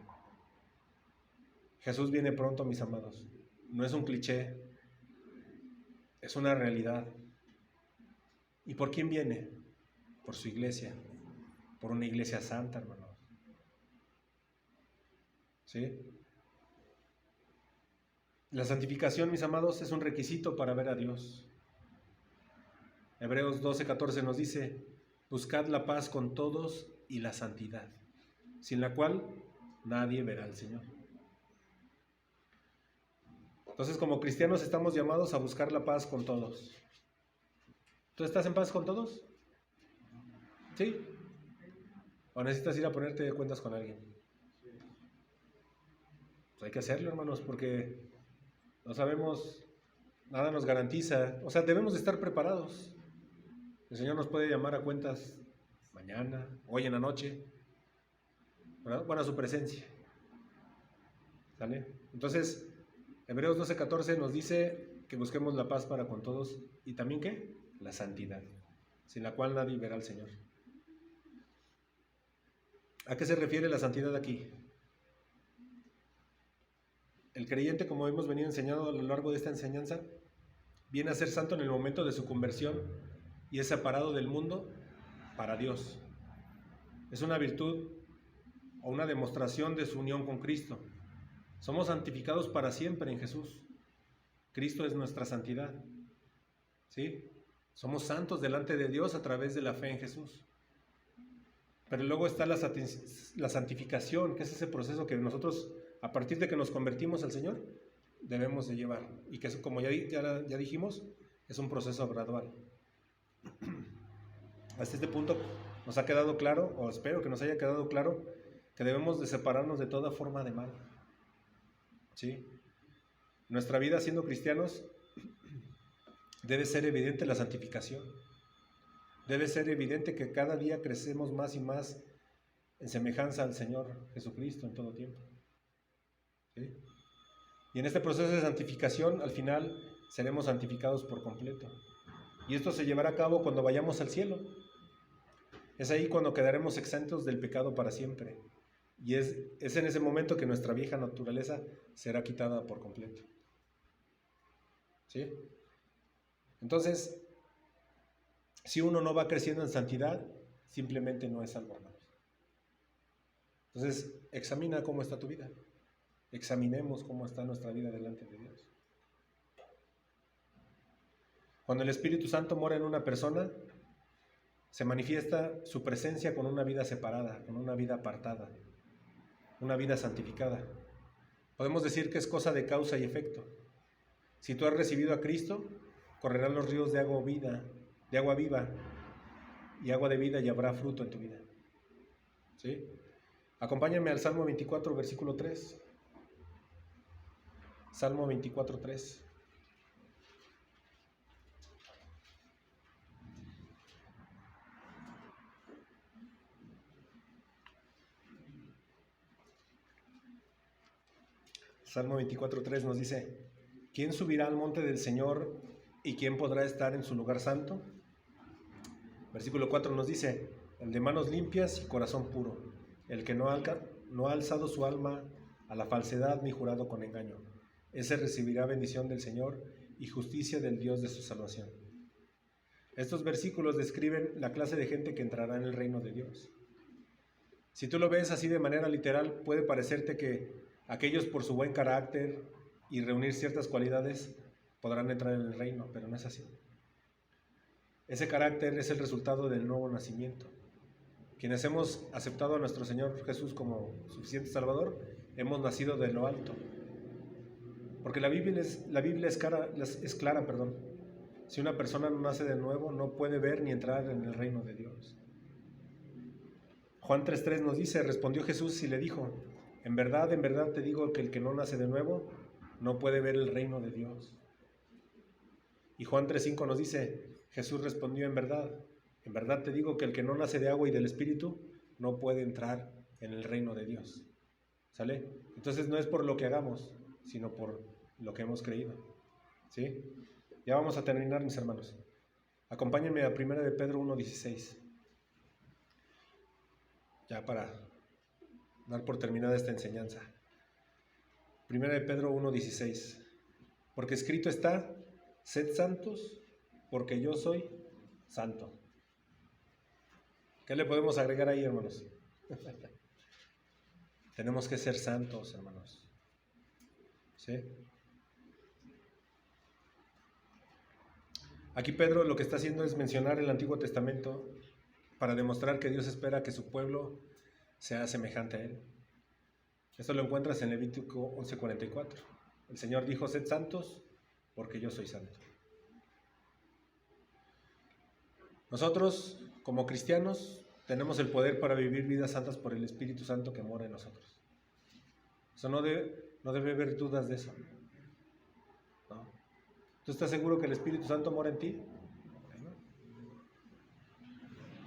Jesús viene pronto, mis amados. No es un cliché, es una realidad. ¿Y por quién viene? Por su iglesia, por una iglesia santa, hermanos. ¿Sí? La santificación, mis amados, es un requisito para ver a Dios. Hebreos 12:14 nos dice: buscad la paz con todos y la santidad, sin la cual nadie verá al Señor. Entonces, como cristianos estamos llamados a buscar la paz con todos. ¿Tú estás en paz con todos? ¿Sí? ¿O necesitas ir a ponerte de cuentas con alguien? Pues hay que hacerlo, hermanos, porque no sabemos, nada nos garantiza. O sea, debemos de estar preparados. El Señor nos puede llamar a cuentas mañana, hoy en la noche, ¿verdad? Bueno, a su presencia. ¿Sale? Entonces, Hebreos 12:14 nos dice que busquemos la paz para con todos y también ¿qué? La santidad, sin la cual nadie verá al Señor. ¿A qué se refiere la santidad aquí? El creyente, como hemos venido enseñando a lo largo de esta enseñanza, viene a ser santo en el momento de su conversión y es separado del mundo para Dios. Es una virtud o una demostración de su unión con Cristo. Somos santificados para siempre en Jesús. Cristo es nuestra santidad. ¿Sí? Somos santos delante de Dios a través de la fe en Jesús. Pero luego está la santificación, que es ese proceso que nosotros, a partir de que nos convertimos al Señor, debemos de llevar. Y que eso, como ya dijimos, es un proceso gradual. Hasta este punto nos ha quedado claro, o espero que nos haya quedado claro, que debemos de separarnos de toda forma de mal. ¿Sí? Nuestra vida siendo cristianos debe ser evidente la santificación. Debe ser evidente que cada día crecemos más y más en semejanza al Señor Jesucristo en todo tiempo. ¿Sí? Y en este proceso de santificación, al final, seremos santificados por completo. Y esto se llevará a cabo cuando vayamos al cielo. Es ahí cuando quedaremos exentos del pecado para siempre. Y es en ese momento que nuestra vieja naturaleza será quitada por completo. ¿Sí? Entonces, si uno no va creciendo en santidad, simplemente no es salvo, hermanos. Entonces, examina cómo está tu vida. Examinemos cómo está nuestra vida delante de Dios. Cuando el Espíritu Santo mora en una persona, se manifiesta su presencia con una vida separada, con una vida apartada, una vida santificada. Podemos decir que es cosa de causa y efecto. Si tú has recibido a Cristo, correrán los ríos de agua viva y agua de vida, y habrá fruto en tu vida. ¿Sí? Acompáñame al Salmo 24, versículo 3. Salmo 24, 3. Salmo 24, 3 nos dice: ¿quién subirá al monte del Señor y quién podrá estar en su lugar santo? Versículo 4 nos dice: el de manos limpias y corazón puro, el que no ha alzado su alma a la falsedad ni jurado con engaño. Ese recibirá bendición del Señor y justicia del Dios de su salvación. Estos versículos describen la clase de gente que entrará en el reino de Dios. Si tú lo ves así de manera literal, puede parecerte que aquellos por su buen carácter y reunir ciertas cualidades podrán entrar en el reino, pero no es así. Ese carácter es el resultado del nuevo nacimiento. Quienes hemos aceptado a nuestro Señor Jesús como suficiente Salvador, hemos nacido de lo alto. Porque la Biblia es clara. Si una persona no nace de nuevo, no puede ver ni entrar en el reino de Dios. Juan 3:3 nos dice: respondió Jesús y le dijo: en verdad te digo que el que no nace de nuevo no puede ver el reino de Dios. Y Juan 3:5 nos dice: Jesús respondió: en verdad te digo que el que no nace de agua y del Espíritu no puede entrar en el reino de Dios. ¿Sale? Entonces no es por lo que hagamos, sino por lo que hemos creído. ¿Sí? Ya vamos a terminar, mis hermanos. Acompáñenme a 1 de Pedro 1:16. Ya para dar por terminada esta enseñanza. 1 de Pedro 1:16. Porque escrito está: sed santos, porque yo soy santo. ¿Qué le podemos agregar ahí, hermanos? Tenemos que ser santos, hermanos. ¿Sí? Aquí Pedro lo que está haciendo es mencionar el Antiguo Testamento para demostrar que Dios espera que su pueblo sea semejante a Él. Esto lo encuentras en Levítico 11:44. El Señor dijo: sed santos, porque yo soy santo. Nosotros, como cristianos, tenemos el poder para vivir vidas santas por el Espíritu Santo que mora en nosotros. Eso no debe haber dudas de eso. ¿No? ¿Tú estás seguro que el Espíritu Santo mora en ti? Bueno,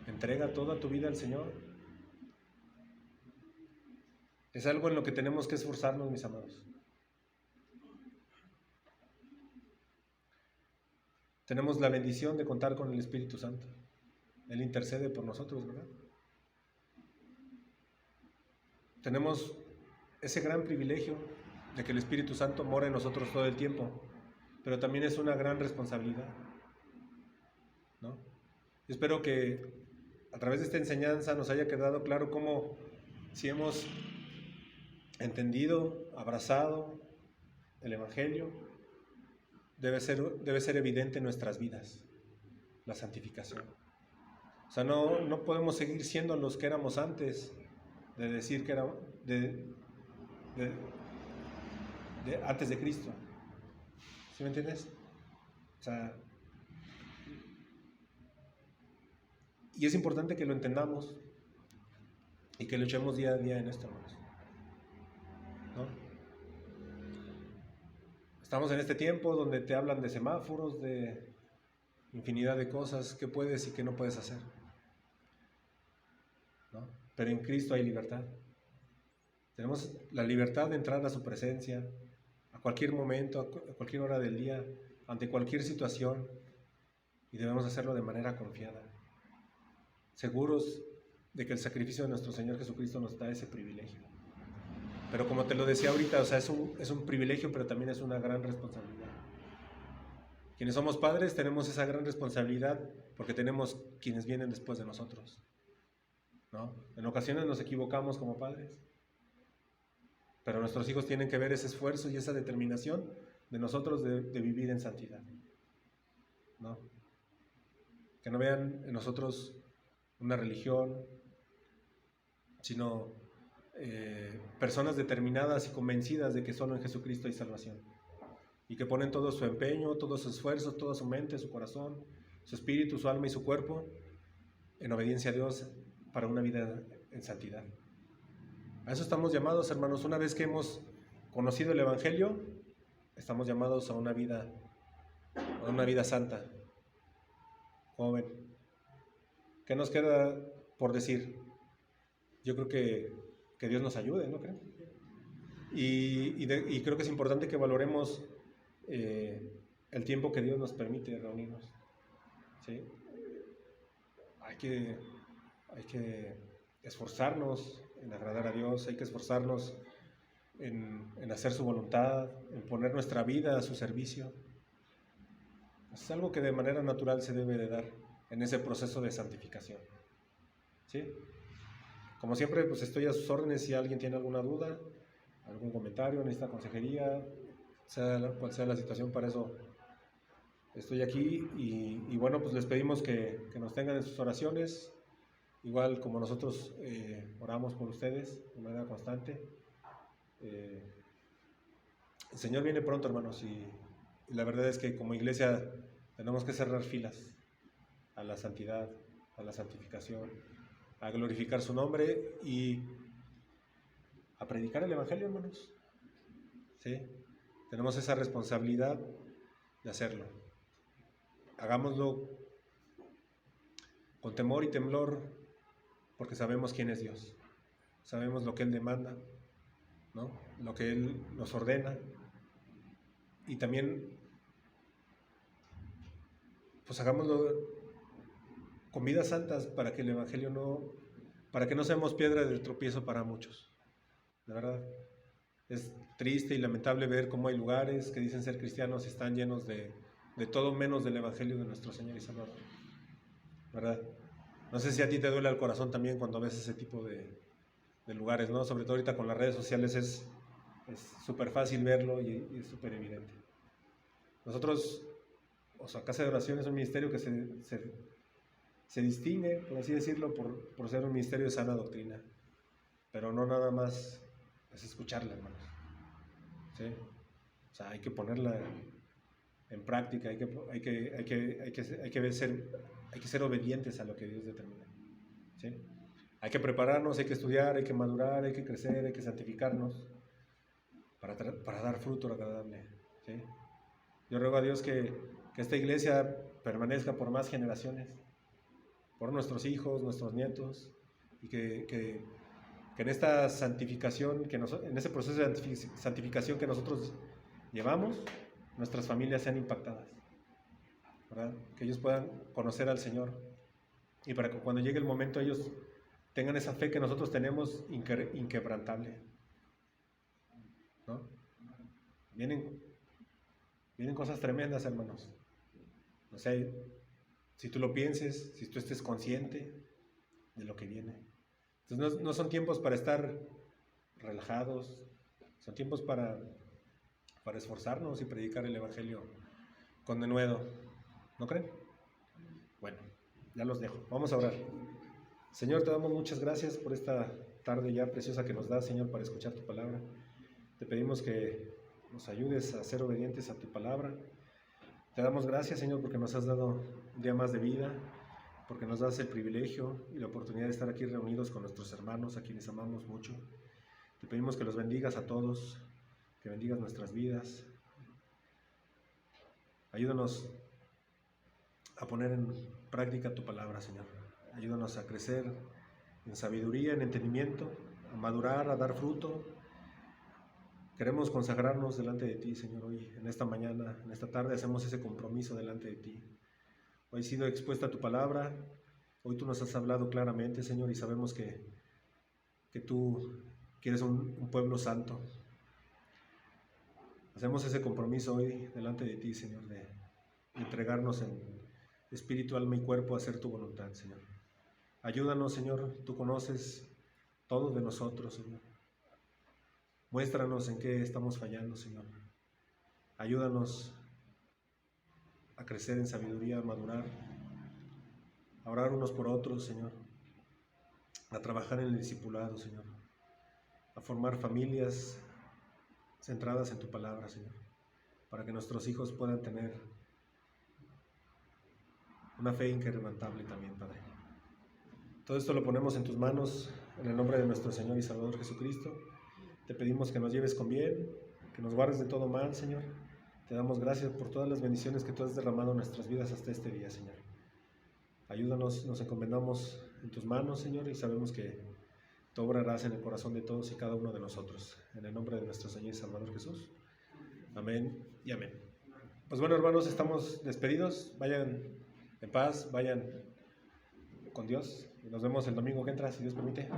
entrega toda tu vida al Señor. Es algo en lo que tenemos que esforzarnos, mis amados. Tenemos la bendición de contar con el Espíritu Santo. Él intercede por nosotros, ¿verdad? Tenemos ese gran privilegio de que el Espíritu Santo mora en nosotros todo el tiempo, pero también es una gran responsabilidad, ¿no? Yo espero que a través de esta enseñanza nos haya quedado claro cómo si hemos entendido, abrazado el Evangelio, debe ser evidente en nuestras vidas la santificación. O sea, no podemos seguir siendo los que éramos antes de decir que éramos antes de Cristo. ¿Sí me entiendes? O sea, y es importante que lo entendamos y que luchemos día a día en esto, hermanos, ¿no? Estamos en este tiempo donde te hablan de semáforos, de infinidad de cosas que puedes y que no puedes hacer, ¿no? Pero en Cristo hay libertad. Tenemos la libertad de entrar a su presencia a cualquier momento, a cualquier hora del día, ante cualquier situación, y debemos hacerlo de manera confiada, seguros de que el sacrificio de nuestro Señor Jesucristo nos da ese privilegio. Pero como te lo decía ahorita, o sea, es un privilegio, pero también es una gran responsabilidad. Quienes somos padres tenemos esa gran responsabilidad porque tenemos quienes vienen después de nosotros, ¿no? En ocasiones nos equivocamos como padres, pero nuestros hijos tienen que ver ese esfuerzo y esa determinación de nosotros de vivir en santidad, ¿no? Que no vean en nosotros una religión, sino personas determinadas y convencidas de que solo en Jesucristo hay salvación, y que ponen todo su empeño, todo su esfuerzo, toda su mente, su corazón, su espíritu, su alma y su cuerpo en obediencia a Dios para una vida en santidad. A eso estamos llamados, hermanos. Una vez que hemos conocido el Evangelio, estamos llamados a una vida santa. Joven, ¿qué nos queda por decir? Yo creo que Dios nos ayude, ¿no creen? Y creo que es importante que valoremos el tiempo que Dios nos permite reunirnos, ¿sí? Hay que esforzarnos en agradar a Dios, hay que esforzarnos en hacer su voluntad, en poner nuestra vida a su servicio. Es algo que de manera natural se debe de dar en ese proceso de santificación, ¿sí? Como siempre, pues estoy a sus órdenes si alguien tiene alguna duda, algún comentario, necesita consejería, cual sea la situación, para eso estoy aquí. Y bueno, pues les pedimos que nos tengan en sus oraciones, igual como nosotros oramos por ustedes de manera constante. El Señor viene pronto, hermanos, y la verdad es que como iglesia tenemos que cerrar filas a la santidad, a la santificación, a glorificar su nombre y a predicar el Evangelio, hermanos, ¿sí? Tenemos esa responsabilidad de hacerlo. Hagámoslo con temor y temblor, porque sabemos quién es Dios, sabemos lo que Él demanda, ¿no? Lo que Él nos ordena, y también pues hagámoslo con vidas santas para que el Evangelio para que no seamos piedra de tropiezo para muchos. De verdad, es triste y lamentable ver cómo hay lugares que dicen ser cristianos y están llenos de todo menos del Evangelio de nuestro Señor y Salvador, ¿verdad? No sé si a ti te duele el corazón también cuando ves ese tipo de lugares, ¿no? Sobre todo ahorita con las redes sociales es súper fácil verlo y es súper evidente. Nosotros, o sea, Casa de Oración es un ministerio que se distingue, por así decirlo, por ser un ministerio de sana doctrina, pero no nada más es escucharla, hermanos, ¿sí? O sea, hay que ponerla en práctica, hay que ser obedientes a lo que Dios determina, ¿sí? Hay que prepararnos, hay que estudiar, hay que madurar, hay que crecer, hay que santificarnos para dar fruto agradable, ¿sí? Yo ruego a Dios que esta iglesia permanezca por más generaciones, por nuestros hijos, nuestros nietos, y que en esta santificación, en ese proceso de santificación que nosotros llevamos, nuestras familias sean impactadas, ¿verdad? Que ellos puedan conocer al Señor, y para que cuando llegue el momento ellos tengan esa fe que nosotros tenemos inquebrantable, ¿no? Vienen cosas tremendas, hermanos. No sé si tú lo pienses, si tú estés consciente de lo que viene. Entonces no son tiempos para estar relajados, son tiempos para esforzarnos y predicar el Evangelio con denuedo. ¿No creen? Bueno, ya los dejo. Vamos a orar. Señor, te damos muchas gracias por esta tarde ya preciosa que nos das, Señor, para escuchar tu palabra. Te pedimos que nos ayudes a ser obedientes a tu palabra. Te damos gracias, Señor, porque nos has dado un día más de vida, porque nos das el privilegio y la oportunidad de estar aquí reunidos con nuestros hermanos, a quienes amamos mucho. Te pedimos que los bendigas a todos, que bendigas nuestras vidas. Ayúdanos a poner en práctica tu palabra, Señor. Ayúdanos a crecer en sabiduría, en entendimiento, a madurar, a dar fruto. Queremos consagrarnos delante de ti, Señor, hoy, en esta mañana, en esta tarde, hacemos ese compromiso delante de ti. Hoy ha sido expuesta tu palabra, hoy tú nos has hablado claramente, Señor, y sabemos que tú quieres un pueblo santo. Hacemos ese compromiso hoy delante de ti, Señor, de entregarnos en espíritu, alma y cuerpo a hacer tu voluntad, Señor. Ayúdanos, Señor, tú conoces todo de nosotros, Señor. Muéstranos en qué estamos fallando, Señor. Ayúdanos a crecer en sabiduría, a madurar, a orar unos por otros, Señor. A trabajar en el discipulado, Señor. A formar familias centradas en tu palabra, Señor. Para que nuestros hijos puedan tener una fe inquebrantable también, Padre. Todo esto lo ponemos en tus manos, en el nombre de nuestro Señor y Salvador Jesucristo. Te pedimos que nos lleves con bien, que nos guardes de todo mal, Señor. Te damos gracias por todas las bendiciones que tú has derramado en nuestras vidas hasta este día, Señor. Ayúdanos, nos encomendamos en tus manos, Señor, y sabemos que tú obrarás en el corazón de todos y cada uno de nosotros. En el nombre de nuestro Señor y Salvador Jesús. Amén y amén. Pues bueno, hermanos, estamos despedidos. Vayan en paz, vayan con Dios. Y nos vemos el domingo que entra, si Dios permite.